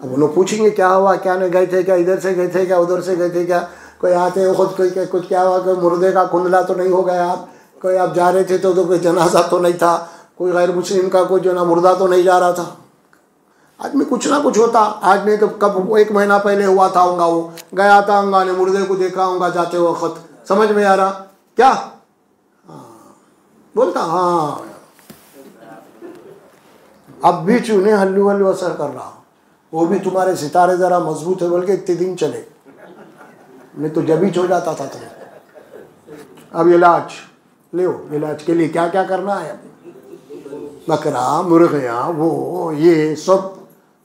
अब उन्होंने पूछेंगे क्या हुआ, क्या नहीं गए थे क्या, इधर से गए थे क्या, उधर से गए थे क्या, कोई आते हो खुद कोई कुछ क्या हुआ, कोई मुर्दे का कुंडला तो नहीं हो गया आप, कोई आप जा रहे थे तो कोई जनाजा तो नहीं था, कोई गैर मुस्लिम का कोई जो ना मुर्दा तो नहीं जा रहा था। आदमी कुछ ना कुछ होता, आज नहीं तो कब 1 महीना पहले हुआ था होगा, वो गया था होगा ने मुर्दे को देखा होगा जाते वक्त, समझ में आ रहा क्या? बोलता हाँ, अब भी चूने हल्लू हल्लू असर कर रहा, वो भी तुम्हारे सितारे जरा मजबूत है बोल के इतने दिन चले, नहीं तो जब ही हो जाता था तुम्हें। अब इलाज ले, इलाज के लिए क्या क्या करना है? बकरा, मुर्गिया, वो ये सब,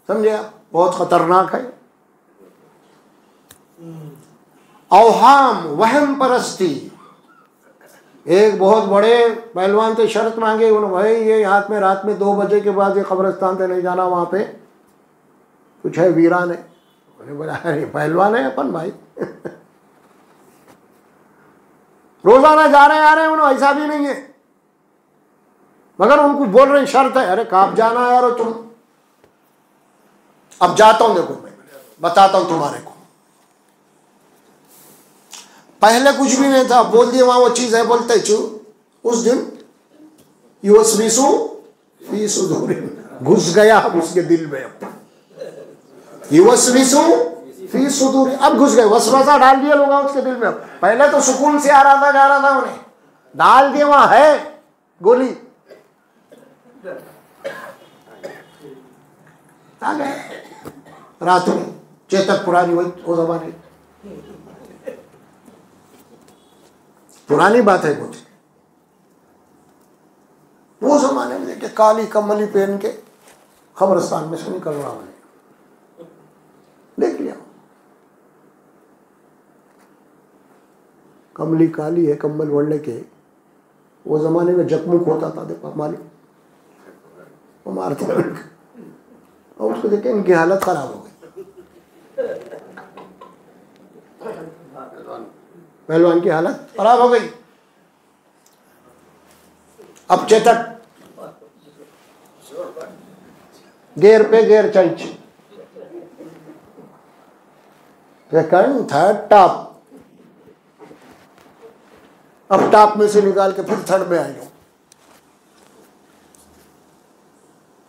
समझे? बहुत खतरनाक है। अवहाम, वहम परस्ती। एक बहुत बड़े पहलवान से शर्त मांगे उन्होंने, भाई ये हाथ में रात में 2 बजे के बाद ये कब्रिस्तान पे नहीं जाना, वहाँ पे कुछ है वीरान है। उन्होंने बोला अरे पहलवान है अपन भाई रोजाना जा रहे आ रहे हैं, उन्होंने ऐसा भी नहीं है, मगर उनको बोल रहे शर्त है। अरे कब जाना है यार तुम? अब जाता हूं, देखो मैं बताता हूं तुम्हारे को। पहले कुछ भी नहीं था, बोल दिया वहां वो चीज है, बोलते चू उस दिन यूसविसु फी सुदूर, घुस गया उसके दिल में। यूसविसु फी सुदूर, अब घुस गए, वसवसा डाल दिया लोग उसके दिल में। पहले तो सुकून से आ रहा था, जा रहा था, उन्हें डाल दिया वहां है गोली, आ गए रात में। चेतक पुरानी, वही वो जमाने पुरानी बात है कुछ, वो जमाने में देखे काली कमली पहन के कब्रिस्तान में से निकल रहा हूं, देख लिया। कमली काली है, कम्बल ओढ़ने के। वो जमाने में जकमुख होता था, देखो मालिक वो मारते, और उसको देखे इनकी हालत खराब हो गई। पहलवान की हालत खराब हो गई। अब चेतक गेर पे गेर चंच, सेकंड थर्ड टॉप, अब टॉप में से निकाल के फिर थर्ड में आई हूं।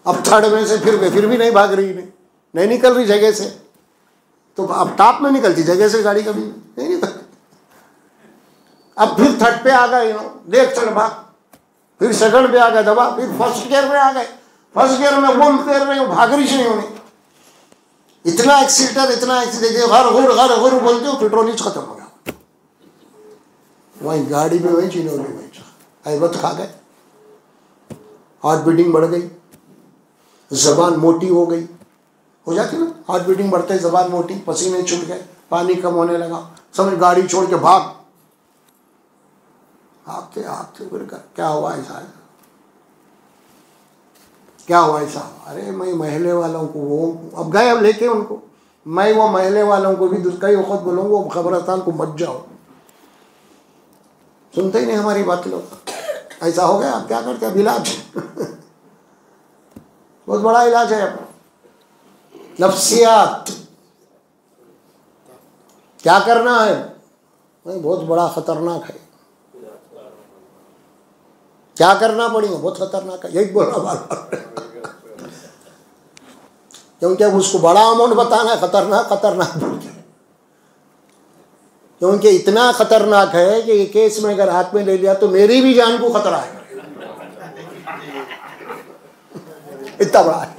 अब थर्ड में से फिर भी नहीं भाग रही, नहीं निकल रही जगह से। तो अब टॉप में निकलती जगह से गाड़ी कभी नहीं निकलती। अब फिर थर्ड पे आ गए, देख चल भाग, फिर सेकंड पे आ गए दबा, फिर फर्स्ट गियर में आ गए, फर्स्ट गियर में बूम फेर रहे हो, भाग रही नहीं होने, इतना एक्सीटर, इतना एक्सीटर, घर घुर बोलते हो, पेट्रोल ही खत्म हो गया। वही गाड़ी में वही चिन्हों में ऐबत खा गए, हार्ट बीटिंग बढ़ गई, जबान मोटी हो गई, हो जाती ना, हार्ट बीटिंग बढ़ते जबान मोटी, पसीने छूट गए, पानी कम होने लगा, समझ गाड़ी छोड़ के भाग, भागते भागते फिर क्या हुआ ऐसा, क्या हुआ ऐसा? अरे मैं महल्ले वालों को, वो अब गए, अब लेके उनको, मैं वो महल्ले वालों को भी कई वक्त बोलूँगा वो खबरस्तान को मत जाओ, सुनते ही नहीं हमारी बात लोग। ऐसा हो गया, अब क्या करते? अब इलाज बहुत बड़ा इलाज है, नफ्सियात। क्या करना है? बहुत बड़ा खतरनाक है, क्या करना पड़ेगा, बहुत खतरनाक है, यही बोल रहा बार-बार। क्योंकि उसको बड़ा अमाउंट बताना है, खतरनाक खतरनाक, क्योंकि इतना खतरनाक है कि ये केस में अगर हाथ में ले लिया तो मेरी भी जान को खतरा है, इतना बड़ा है।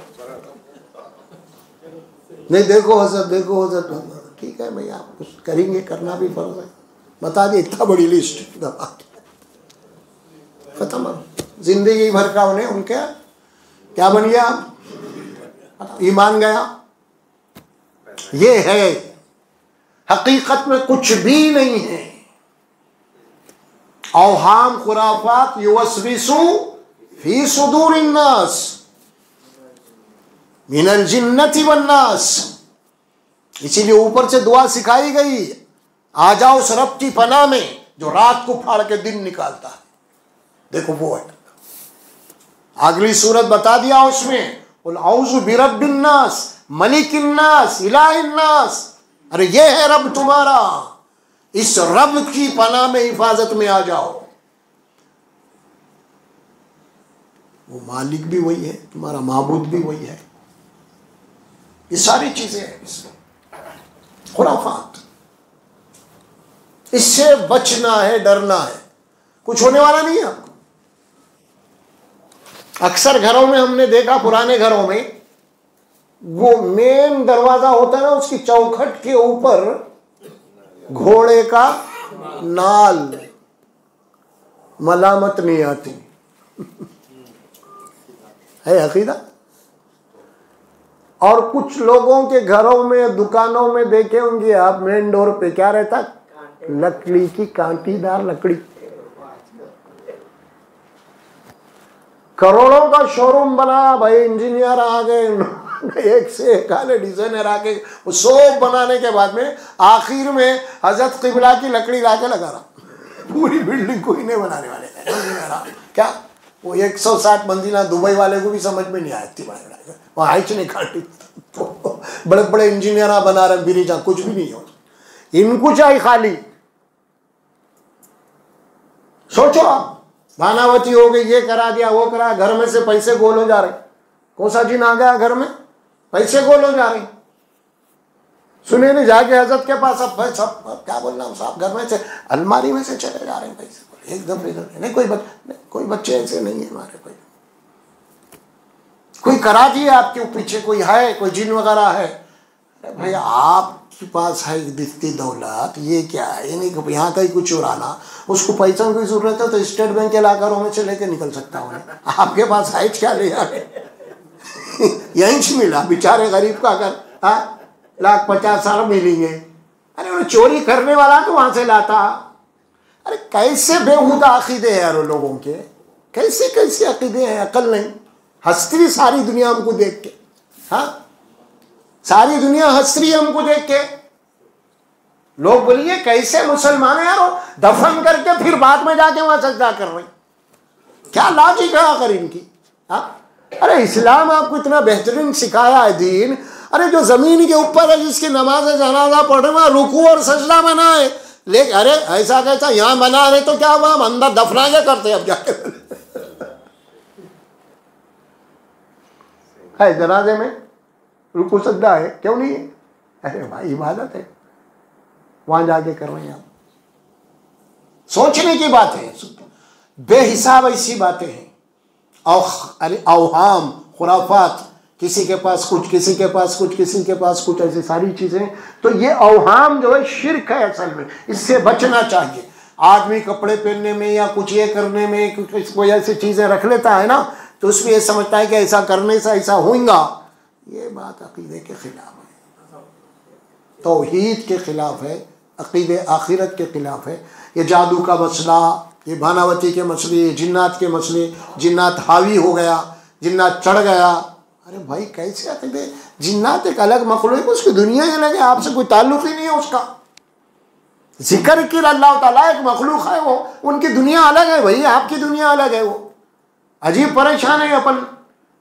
नहीं देखो हजरत, देखो हजरत, ठीक है भैया आप कुछ करेंगे, करना भी फर्ज है, बता दिए, इतना बड़ी लिस्ट खत्म। जिंदगी भर का उन्हें उनके क्या बन गया, ईमान गया। ये है हकीकत में कुछ भी नहीं है। औहाम खुराफात युवस्विसु फी सुदूरिन नास मिनल जिन्नति वन्नास। इसीलिए ऊपर से दुआ सिखाई गई, आ जाओ उस रब की पनाह में जो रात को फाड़ के दिन निकालता है। देखो वो है, अगली सूरत बता दिया उसमें, औज़ु बिरब्बिन नास मलिकिन नास इलाहिन नास। अरे ये है रब तुम्हारा, इस रब की पनाह में हिफाजत में आ जाओ। वो मालिक भी वही है, तुम्हारा माबूद भी वही है। ये सारी चीजें हैं इसमें, खुराफात। इससे बचना है, डरना है, कुछ होने वाला नहीं है आपको। अक्सर घरों में हमने देखा, पुराने घरों में वो मेन दरवाजा होता है ना, उसकी चौखट के ऊपर घोड़े का नाल, मलामत नहीं आती है अकीदा। और कुछ लोगों के घरों में, दुकानों में देखे होंगे आप, मेन डोर पे क्या रहता, लकड़ी की कांटीदार लकड़ी। करोड़ों का शोरूम बना भाई, इंजीनियर आ गए, एक से एक आले डिजाइनर आके, वो सोप बनाने के बाद में आखिर में हजरत किबला की लकड़ी लाके लगा रहा। पूरी बिल्डिंग कोई नहीं बनाने वाले क्या, वो 160 मंजिला दुबई वाले को भी समझ में नहीं आया, वहाँ हाइच नहीं काटी, तो बड़े बड़े इंजीनियर बना रहे, बिरिजा कुछ भी नहीं हो, इनको चाहिए खाली। सोचो आप, भानावती हो गई, ये करा दिया, वो करा, घर में से पैसे गोल हो जा रहे। कौन सा जिन आ गया घर में, पैसे गोल हो जा रहे। सुने नहीं जाके हजरत के पास, अब सब क्या बोल रहा हूँ साहब, घर में से अलमारी में से चले जा रहे हैं पैसे एकदम। नहीं कोई बच्चे ऐसे नहीं है हमारे, कोई करा दिए आपके पीछे, कोई है, कोई जिन वगैरह है। भाई आपके पास है दिखती दौलत, ये क्या है, ये नहीं यहाँ का ही कुछ चुराना, उसको पैसा की जरूरत है तो स्टेट बैंक के लाकरों में से लेके निकल सकता हूँ। आपके पास है क्या ले जाए यहीं से मिला बेचारे गरीब का, अगर 1,50,000 मिलेंगे, अरे उन्हें चोरी करने वाला तो वहां से लाता। अरे कैसे बेहुदा अकीदे हैं यार लोगों के, कैसे कैसे अकीदे हैं, अकल नहीं। हंसती सारी दुनिया हमको देख के, हाँ सारी दुनिया हंस रही है हमको देख के। लोग बोलिए कैसे मुसलमान है यार, दफन करके फिर बाद में जाके वहां सजदा कर रहे, क्या लॉजिक है आखिर इनकी। हाँ अरे इस्लाम आपको इतना बेहतरीन सिखाया है दीन। अरे जो जमीन के ऊपर है, जिसकी नमाज जनाजा पढ़े वहां रुकू और सजदा बना है, लेकिन अरे ऐसा कैसा यहाँ बना रहे तो क्या हुआ, हम अंदर दफना क्या करते अब जाके है जनाजे में रुकू सजदा है, क्यों नहीं है? अरे भाई इबादत है, वहां जाके कर रहे हैं आप। सोचने की बात है, बेहिसाब ऐसी बातें हैं, अरे अवहाम, खुराफात, किसी के पास कुछ, किसी के पास कुछ, किसी के पास कुछ, ऐसी सारी चीजें। तो ये अवहाम जो है शिर्क है असल में, इससे बचना चाहिए। आदमी कपड़े पहनने में या कुछ ये करने में कोई ऐसी चीजें रख लेता है ना, तो उसमें ये समझता है कि ऐसा करने से ऐसा होगा। ये बात अकीदे के खिलाफ है, तौहीद के खिलाफ है, अकीदे आखिरत के खिलाफ है। ये जादू का मसला, ये भानावती के मसले, जिन्नात के मसले, जिन्नात हावी हो गया, जिन्नात चढ़ गया। अरे भाई कैसे अकीदे, जिन्नात एक अलग मखलूक है, उसकी दुनिया ही अलग है, आपसे कोई ताल्लुक ही नहीं है उसका। जिक्र की अल्लाह ताला एक मखलूक है, वो उनकी दुनिया अलग है भाई, आपकी दुनिया अलग है। वो अजीब परेशान है अपन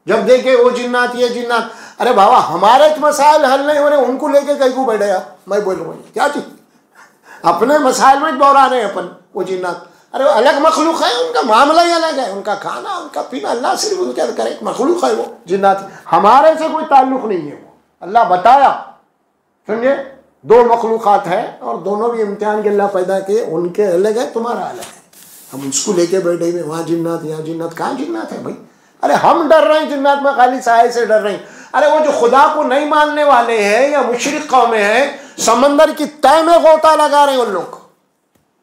जब देखे वो जिन्नात, ये जिन्नात। अरे बाबा हमारे मसाइल हल नहीं हो रहे, उनको लेके कहीं को बैठे आप, मैं बोल रहा हूँ क्या चीज, अपने मसाइल में दौरा रहे अपन वो जिन्नात। अरे वो अलग मखलूक है, उनका मामला ही अलग है, उनका खाना, उनका पीना, अल्लाह सिर्फ उनके करे मखलूक है वो जिन्नात, हमारे से कोई ताल्लुक नहीं है। वो अल्लाह बताया, समझे, दो मखलूक़ात है और दोनों भी इम्तिहान के अल्लाह पैदा किए, उनके अलग है, तुम्हारा अलग है। हम उसको लेके बैठे हुए वहाँ जिन्नात, यहाँ जिन्नात, कहाँ जिन्नात है भाई। अरे हम डर रहे हैं जिन्नात में, खाली साए से डर रहे हैं। अरे वो जो खुदा को नहीं मानने वाले हैं या मुशरिक कौमें हैं, समंदर की तह में गोता लगा रहे हैं उन लोग।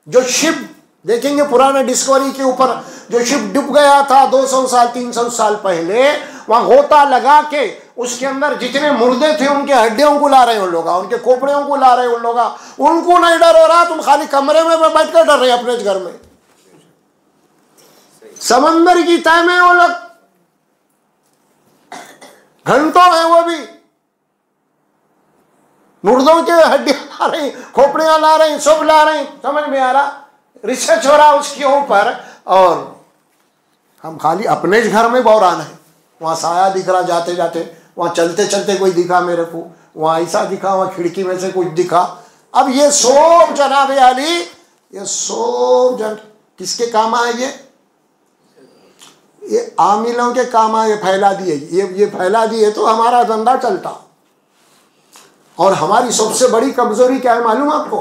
जो शिप देखेंगे पुराने डिस्कवरी के ऊपर, जो शिप डूब गया था 200 साल 300 साल पहले, वहां गोता लगा के उसके अंदर जितने मुर्दे थे उनके हड्डियों को ला रहे हैं उन लोग, उनके खोपड़ियों को ला रहे हैं उन लोग। उनको नहीं डर हो रहा, तुम खाली कमरे में बैठ कर डर रहे अपने घर में। समंदर की तह में वो लोग घंटों है, वो भी मुर्दों के हड्डियां ला रहे हैं, खोपड़ियां ला रहे हैं, सब ला रहे हैं, समझ में आ रहा, रिसर्च हो रहा उसके ऊपर। और हम खाली अपने घर में बौरान है। वहां साया दिख रहा जाते जाते, वहां चलते चलते कोई दिखा मेरे को, वहां ऐसा दिखा, वहां खिड़की में से कुछ दिखा। अब ये सब जनाब अली, ये सब जन किसके काम आए, ये आमिलों के काम आए, फैला दिए, ये फैला दिए तो हमारा धंधा चलता। और हमारी सबसे बड़ी कमजोरी क्या है मालूम आपको?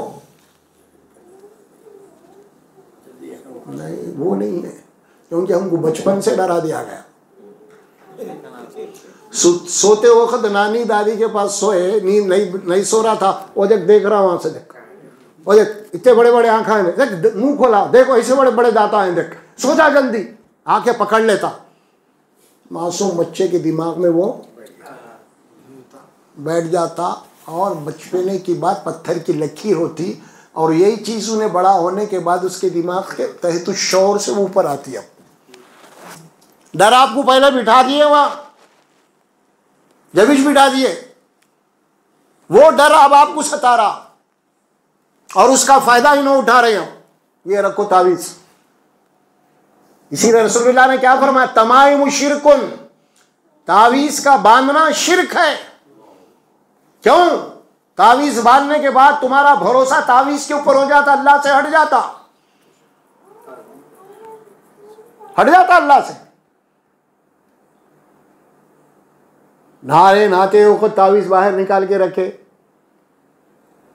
नहीं, वो नहीं है, क्योंकि हमको बचपन से डरा दिया गया। सोते वक्त नानी दादी के पास सोए, नींद नहीं सो रहा था, वो देख रहा वहां से, देख वो देख, इतने बड़े बड़े आंखें हैं, देख मुंह खोला, देखो ऐसे बड़े बड़े दांत हैं, देख सो जा जल्दी, आंखें पकड़ लेता। मासूम बच्चे के दिमाग में वो बैठ जाता और बचपने की बात पत्थर की लकीर होती। और यही चीज उन्हें बड़ा होने के बाद उसके दिमाग के तहत शौर से ऊपर आती है। डर आपको पहले बिठा दिए, वहां जबीज बिठा दिए, वो डर अब आपको सता रहा और उसका फायदा ही ना उठा रहे हो। ये रखो तावीज। इसी रसूलुल्लाह ने क्या फरमाया, तमाइम शिरकुन, तावीज का बांधना शिरक है। क्यों? तावीज बांधने के बाद तुम्हारा भरोसा तावीज के ऊपर हो जाता, अल्लाह से हट जाता अल्लाह से। नहाते हो खुद तावीज बाहर निकाल के रखे,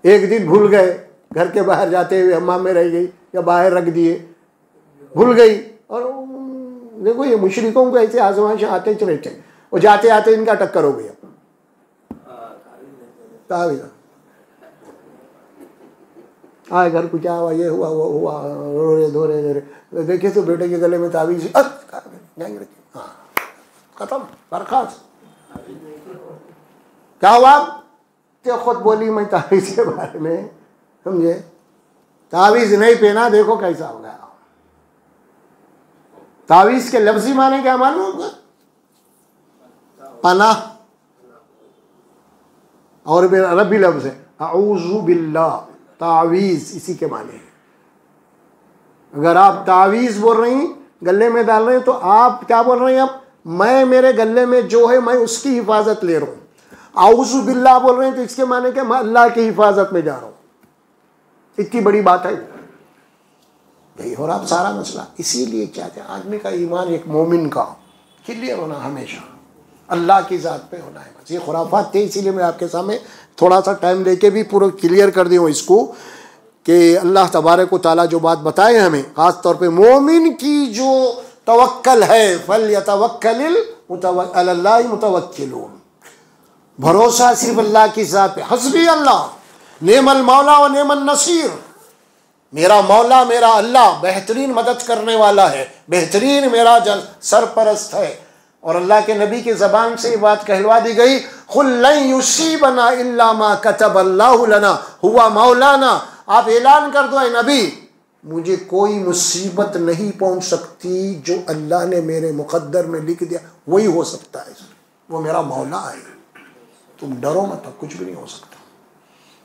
एक दिन भूल गए, घर के बाहर जाते हुए हम्माम में रह गई या बाहर रख दिए, भूल गई। और देखो ये मुशरिकों को ऐसे आजमाइश आते चले थे, वो जाते आते इनका टक्कर हो गया। तावीज आए घर को, क्या हुआ, ये हुआ वो हुआ, रो रहे धो रहे, देखे तो बेटे के गले में तावीज, हाँ खत्म, बर्खास्त। क्या हुआ? तो खुद बोली मैं तावीज के बारे में, समझे, तावीज नहीं पहना, देखो कैसा हो गया। तावीज के लफ्जी माने क्या मालूम होगा? पनाह, और अरबी लफ्ज है अऊज़ु बिल्लाह, तावीज इसी के माने हैं। अगर आप तावीज बोल रही हैं, गले में डाल रहे हैं, तो आप क्या बोल रहे हैं? आप, मैं मेरे गले में जो है मैं उसकी हिफाजत ले रहा हूँ। आऊज़ु बिल्लाह बोल रहे हैं तो इसके माने क्या, मैं अल्लाह की हिफाजत में जा रहा हूँ। इतनी बड़ी बात है, यही हो रहा सारा मसला। इसीलिए क्या है, आदमी का ईमान, एक मोमिन का क्लियर होना हमेशा। अल्लाह की ज़ात पे होना है बस। ये खुराफात थे, इसीलिए मैं आपके सामने थोड़ा सा टाइम लेके भी पूरा क्लियर कर दी हूँ इसको कि अल्लाह तबारक व तआला जो बात बताए हमें, ख़ास तौर पे मोमिन की जो तवक्कल है, फल यतवक्कलिल अलल्लाहि मुतवक्किलून, भरोसा सिर्फ अल्लाह की ज़ात पे। हस्बी अल्लाह नेमल मौला व नेमल नसीर, मेरा मौला मेरा अल्लाह बेहतरीन मदद करने वाला है, बेहतरीन मेरा सरपरस्त है। और अल्लाह के नबी की ज़बान से ये बात कहलवा दी गई, कुल लन युसीबना इल्ला मा कतबल्लाहु लना हुवा मौलाना। आप ऐलान कर दो, ए नबी, मुझे कोई मुसीबत नहीं पहुंच सकती, जो अल्लाह ने मेरे मुकद्दर में लिख दिया वही हो सकता है, वो मेरा मौला है। तुम डरो मत, कुछ भी नहीं हो सकता,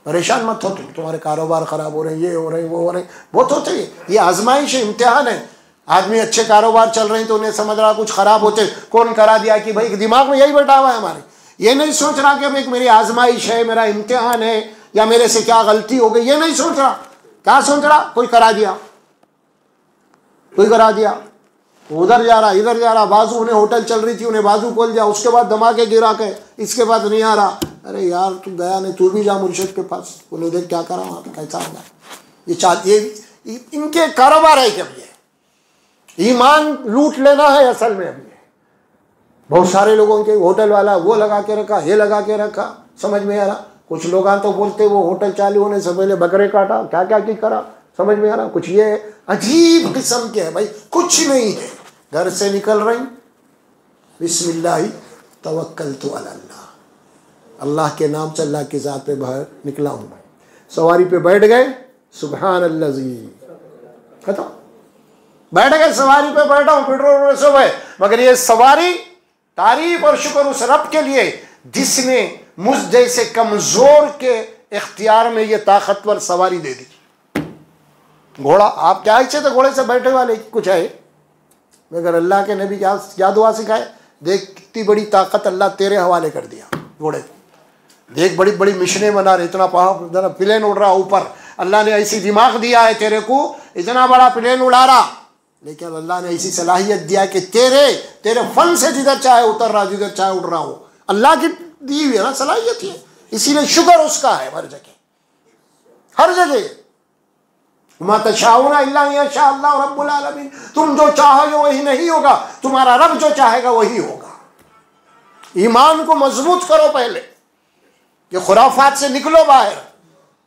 परेशान मत हो तुम, तुम्हारे कारोबार ख़राब हो रहे हैं, ये हो रहे हैं, वो हो रहे हैं, बहुत होते हैं, ये आजमाइश है, इम्तिहान है। आदमी अच्छे कारोबार चल रहे हैं तो उन्हें समझ रहा कुछ ख़राब होते, कौन करा दिया कि भाई दिमाग में यही बैठा हुआ है हमारे, ये नहीं सोच रहा कि भाई मेरी आजमाइश है, मेरा इम्तिहान है, या मेरे से क्या गलती हो गई, ये नहीं सोच रहा। क्या सोच रहा? कोई करा दिया, कोई करा दिया, उधर जा रहा इधर जा रहा, बाजू उन्हें होटल चल रही थी, उन्हें बाजू खोल दिया, उसके बाद धमाके गिरा के, इसके बाद नहीं आ रहा। अरे यार तू गया नहीं, तू भी जा मुर्शिद के पास, उन्हें देख क्या करा वहाँ पे, कैसा होगा ये इनके कारोबार है कि अभी ईमान लूट लेना है असल में। अभी बहुत सारे लोगों के होटल वाला वो लगा के रखा, ये लगा के रखा, समझ में आ रहा। कुछ लोग तो बोलते वो होटल चालू होने से पहले बकरे काटा, क्या क्या की करा, समझ में आ रहा। कुछ ये अजीब किस्म के है भाई, कुछ नहीं है, घर से निकल रही बिस्मिल्लाह तवक्कलतु अलल्लाह, अल्लाह के नाम से, अल्लाह की ज़ात पे बाहर निकला हूँ मैं। सवारी पे बैठ गए, सुबहान अल्लाज़ी, खत्म, बैठ गए सवारी पे, बैठा हूँ, पेट्रोल सब है, मगर ये सवारी तारीफ और शुक्र उस रब के लिए जिसने मुझ जैसे कमजोर के इख्तियार में ये ताकतवर सवारी दे दी। घोड़ा आप क्या इच्छे थे घोड़े से बैठे वाले, कुछ है, मगर अल्लाह के नबी क्या दुआ सिखाए, देख कितनी बड़ी ताकत अल्लाह तेरे हवाले कर दिया घोड़े, देख बड़ी बड़ी मिशनें बना रहे, इतना पहाड़ प्लेन उड़ रहा ऊपर, अल्लाह ने ऐसी दिमाग दिया है तेरे को, इतना बड़ा प्लेन उड़ा रहा, लेकिन अल्लाह ने ऐसी सलाहियत दिया कि तेरे फन से जिधर चाहे उतर रहा, जिधर चाहे उड़ रहा हो, अल्लाह की दी हुई है ना सलाहियत है, इसीलिए शुक्र उसका है हर जगह, हर जगह। मा तशाऊना इल्ला यशा अल्लाह रब्बुल आलमीन, तुम जो चाहोगे वही नहीं होगा, तुम्हारा रब जो चाहेगा वही होगा। ईमान को मजबूत करो पहले, ये खुराफात से निकलो बाहर,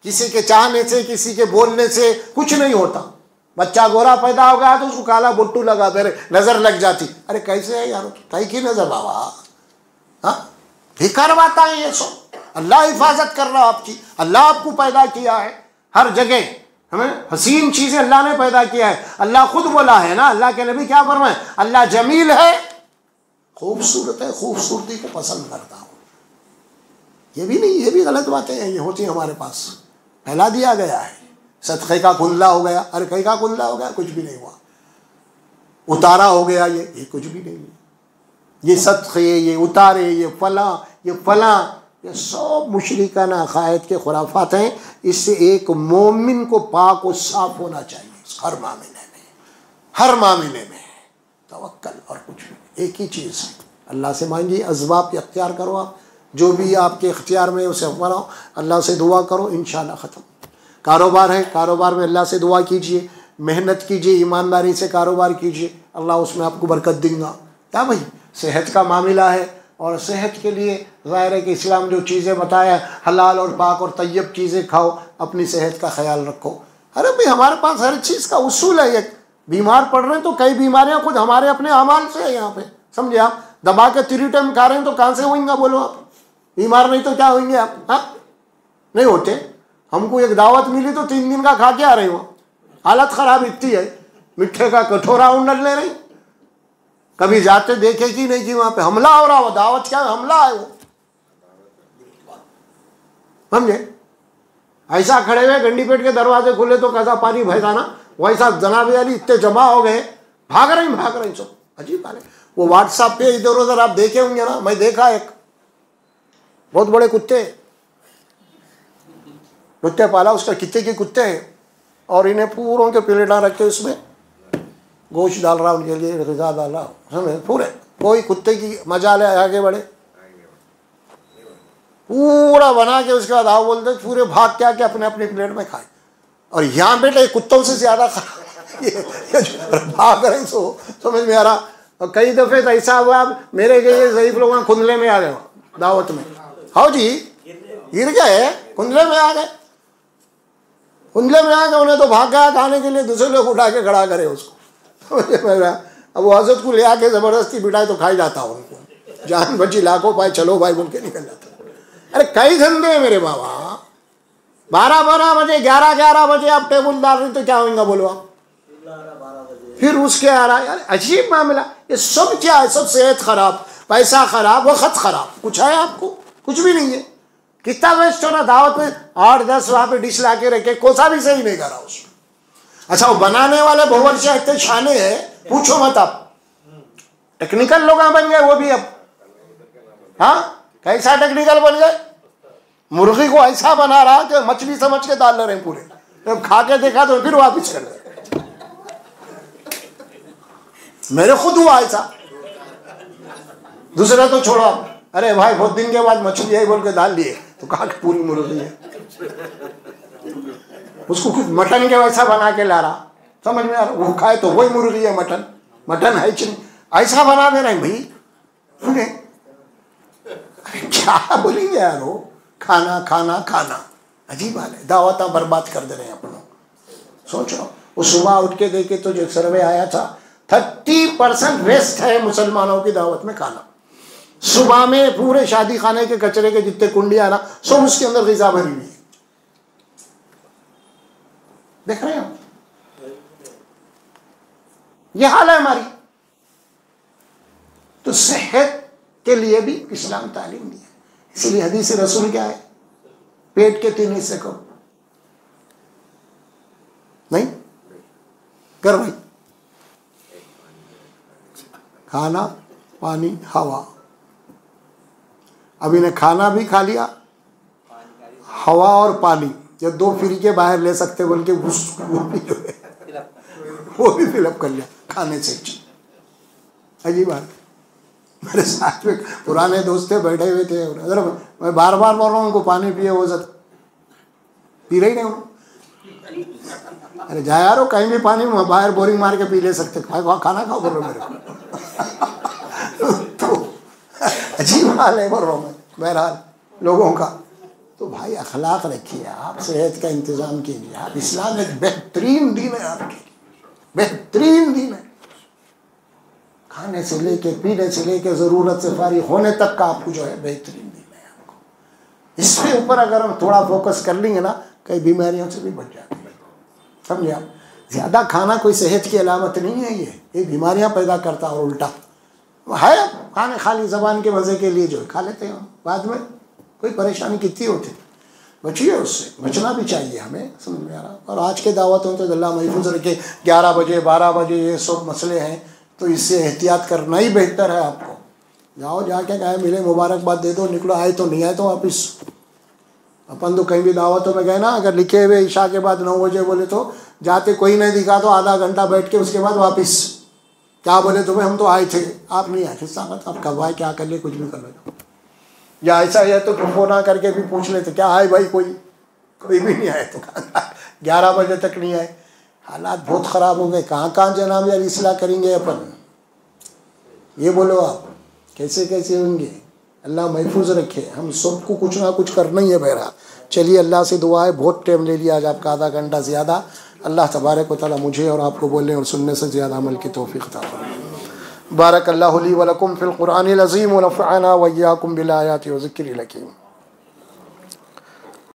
किसी के चाहने से, किसी के बोलने से कुछ नहीं होता। बच्चा गोरा पैदा हो गया तो उसको काला बुट्टू लगा दे, नजर लग जाती, अरे कैसे है यार, कहीं की नजर बाबा, हाँ बेकार बात है ये सब। अल्लाह हिफाजत कर रहा आपकी, अल्लाह आपको पैदा किया है हर जगह, हमें हसीन चीजें अल्लाह ने पैदा किया है। अल्लाह खुद बोला है ना, अल्लाह के नबी क्या फरमाए, अल्लाह जमील है, खूबसूरत है, खूबसूरती को पसंद करता हूँ। ये भी नहीं, ये भी गलत बातें हैं, ये होती हमारे पास, फैला दिया गया है। सदक़े का कुल्ला हो गया, अरे कहीं का कुल्ला हो गया, कुछ भी नहीं हुआ। उतारा हो गया, ये कुछ भी नहीं, ये सदक़े, ये उतारे, ये फला, ये सब मुशरिकाना अक़ायद के खुराफात हैं। इससे एक मोमिन को पाक और साफ होना चाहिए हर मामले में, तवक्कल और कुछ नहीं, एक ही चीज़ है, अल्लाह से मांगिए, असबाब इख्तियार करो, आप जो भी आपके इख्तियार में उसे अपनाओ, अल्लाह से दुआ करो, इंशाअल्लाह ख़त्म। कारोबार है, कारोबार में अल्लाह से दुआ कीजिए, मेहनत कीजिए, ईमानदारी से कारोबार कीजिए, अल्लाह उसमें आपको बरकत देगा। क्या भाई, सेहत का मामला है, और सेहत के लिए ज़ाहिर है कि इस्लाम जो चीज़ें बताया, हलाल और पाक और तैयब चीज़ें खाओ, अपनी सेहत का ख्याल रखो। अरे भाई हमारे पास हर चीज़ का उसूल है, एक बीमार पड़ रहे हैं तो कई बीमारियाँ खुद हमारे अपने अमाल से है, यहाँ पे समझे आप, दबा के 3 टाइम खा रहे हैं तो कहाँ से होंगे बोलो आप, बीमार नहीं तो क्या होंगे आप, हाँ नहीं होते। हमको एक दावत मिली तो 3 दिन का खा के आ रहे हो, हालत ख़राब इतनी है, मिठे का कटोरा उंडल ले रही, कभी जाते देखे कि नहीं कि वहाँ पे हमला हो रहा हो, दावत क्या हमला है वो, समझे। ऐसा खड़े हुए गंडी पेट के दरवाजे खुले तो कैसा पानी बहता ना, वैसा जनाबे अली इतने जमा हो गए, भाग रही सब, अजीब बात है। वो व्हाट्सएप पे इधर उधर आप देखे होंगे ना, मैं देखा एक बहुत बड़े कुत्ते पाला, उसका कितने के कुत्ते हैं, और इन्हें पूरों के प्लेटा रख के उसमें गोश्त डाल रहा, उनके लिए ग़िज़ा डाल रहा, समझे, पूरे कोई कुत्ते की मजा ले आगे बढ़े, पूरा बना के उसके बाद आओ बोलते पूरे भाग के आके अपने अपनी प्लेट में खाए। और यहाँ बेटे कुत्तों से ज्यादा ये जो भाग रहे सो समझ में आ रहा। और कई दफे तो ऐसा हुआ मेरे के ज़ईफ लोग खुंदले में आ गए दावत में, हाँ जी गिर गए कुंदले में आ गए, कुंदले में आ गए, उन्हें तो भाग गया खाने के लिए, दूसरे लोग उठा के खड़ा करे उसको। अब वो हजरत को ले आके जबरदस्ती बिठाए तो खाई जाता उनको, जान बची लाखों पाए, चलो भाई बोल के निकल जाता। अरे कई धंधे हैं मेरे बाबा, 12 बजे 11 बजे आप टेबल डाल रहे तो क्या होगा बोलो आप, फिर उसके आ रहा यार अजीब मामला। ये सब क्या है, सब सेहत खराब, पैसा खराब, वक्त खराब, कुछ है आपको? कुछ भी नहीं है। कितना वेस्ट हो रहा दावत में, 8-10 वहां पे डिश ला के रखे, कोसा भी सही नहीं करा उसमें। अच्छा वो बनाने वाले बावर्ची इतने शाने हैं पूछो मत, आप टेक्निकल लोग बन गए वो भी अब। हाँ कैसा टेक्निकल बन गए, मुर्गी को ऐसा बना रहा कि मछली समझ के डाल रहे हैं पूरे, जब खा के देखा तो फिर वापिस कर रहे। मेरे खुद हुआ ऐसा, दूसरा तो छोड़ो आप, अरे भाई बहुत दिन के बाद मछली आई बोल के डाल दिए तो कहा कि पूरी मुर्गी है, उसको कुछ मटन के वैसा बना के ला रहा, समझ में आ रहा, वो खाए तो वही मुर्गी है, मटन मटन है चिन, ऐसा बना दे रहे हैं भाई। क्या बोलेंगे यार, वो खाना खाना खाना, अजीब हाल है, दावता बर्बाद कर दे रहे हैं अपनों। सोचो वो सुबह उठ के देखे तो जो सर्वे आया था 30% वेस्ट है मुसलमानों की दावत में खाना। सुबह में पूरे शादी खाने के कचरे के जितने कुंडियां ना सब उसके अंदर ग़िज़ा भरी हुई है, देख रहे हो, ये हाल है हमारी। तो सेहत के लिए भी इस्लाम तालीम दी है, इसलिए हदीस रसूल क्या है, पेट के 3 हिस्से को नहीं कर भाई, खाना पानी हवा। अब इन्हें खाना भी खा लिया, हवा और पानी ये 2 फ्री के बाहर ले सकते बोल के वो भी जो है वो भी फिलअप कर लिया खाने से। अजीब बात, मेरे साथ में पुराने दोस्त थे बैठे हुए थे, अगर मैं बार बार बोल रहा हूँ उनको पानी पिए, वो सर पी रही नहीं उन्होंने। अरे जा यारो कहीं भी पानी बाहर बोरिंग मार के पी ले सकते, खाना खाओ बोल रहे मेरे तो अजीब हाल है बोल रहा हूँ मैं बहरहाल लोगों का। तो भाई अखलाक रखिए आप, सेहत का इंतज़ाम कीजिए आप, इस्लाम एक बेहतरीन दीन है आपके लिए, बेहतरीन दीन है। खाने से लेके पीने से लेके ज़रूरत से फारिग होने तक का आपको जो है बेहतरीन दीन है आपको। इसके ऊपर अगर हम थोड़ा फोकस कर लेंगे ना, कई बीमारियों से भी बच जाते हैं, समझे आप। ज़्यादा खाना कोई सेहत की अलामत नहीं है, ये बीमारियां पैदा करता और उल्टा है। खाने खाली ज़बान के मज़े के लिए जो है खा लेते हैं, बाद में कोई परेशानी कितनी होती, बचिए उससे, बचना भी चाहिए हमें, समझ में आ रहा। और आज के दावतों तो अल्लाह महफूज रखे, 11 बजे 12 बजे ये सब मसले हैं, तो इससे एहतियात करना ही बेहतर है आपको। जाओ जाके कहे मिले मुबारकबाद दे दो, निकलो, आए तो नहीं आए तो वापिस। अपन तो कहीं भी दावतों में गए ना, अगर लिखे हुए ईशा के बाद 9 बजे बोले तो जाते, कोई नहीं दिखा तो आधा घंटा बैठ के उसके बाद वापस, क्या बोले तुम्हें, हम तो आए थे आप नहीं आए, किस्सा मत आप कब आए, क्या कर लिए, कुछ भी कर लो। या ऐसा है तो फोन ना करके भी पूछ लेते क्या आए भाई, कोई भी नहीं आए तो 11 बजे तक नहीं आए। हालात बहुत ख़राब हो गए, कहाँ जनाब यार इस्लाह करेंगे अपन, ये बोलो आप, कैसे कैसे होंगे। अल्लाह महफूज रखे, हम सबको कुछ ना कुछ करना ही है बहरा। चलिए अल्लाह से दुआ है, बहुत टाइम ले लिया आज आपका, आधा घंटा ज़्यादा। अल्लाह तबारक व तआला मुझे और आपको बोलने और सुनने से ज़्यादा अमल की तौफीक अता फरमाए। बारक अल्लाहु ली व लकुम फ़िल क़ुरआनिल अज़ीम व नफ़अना व इय्याकुम बिल आयाति व ज़िक्रिल हकीम।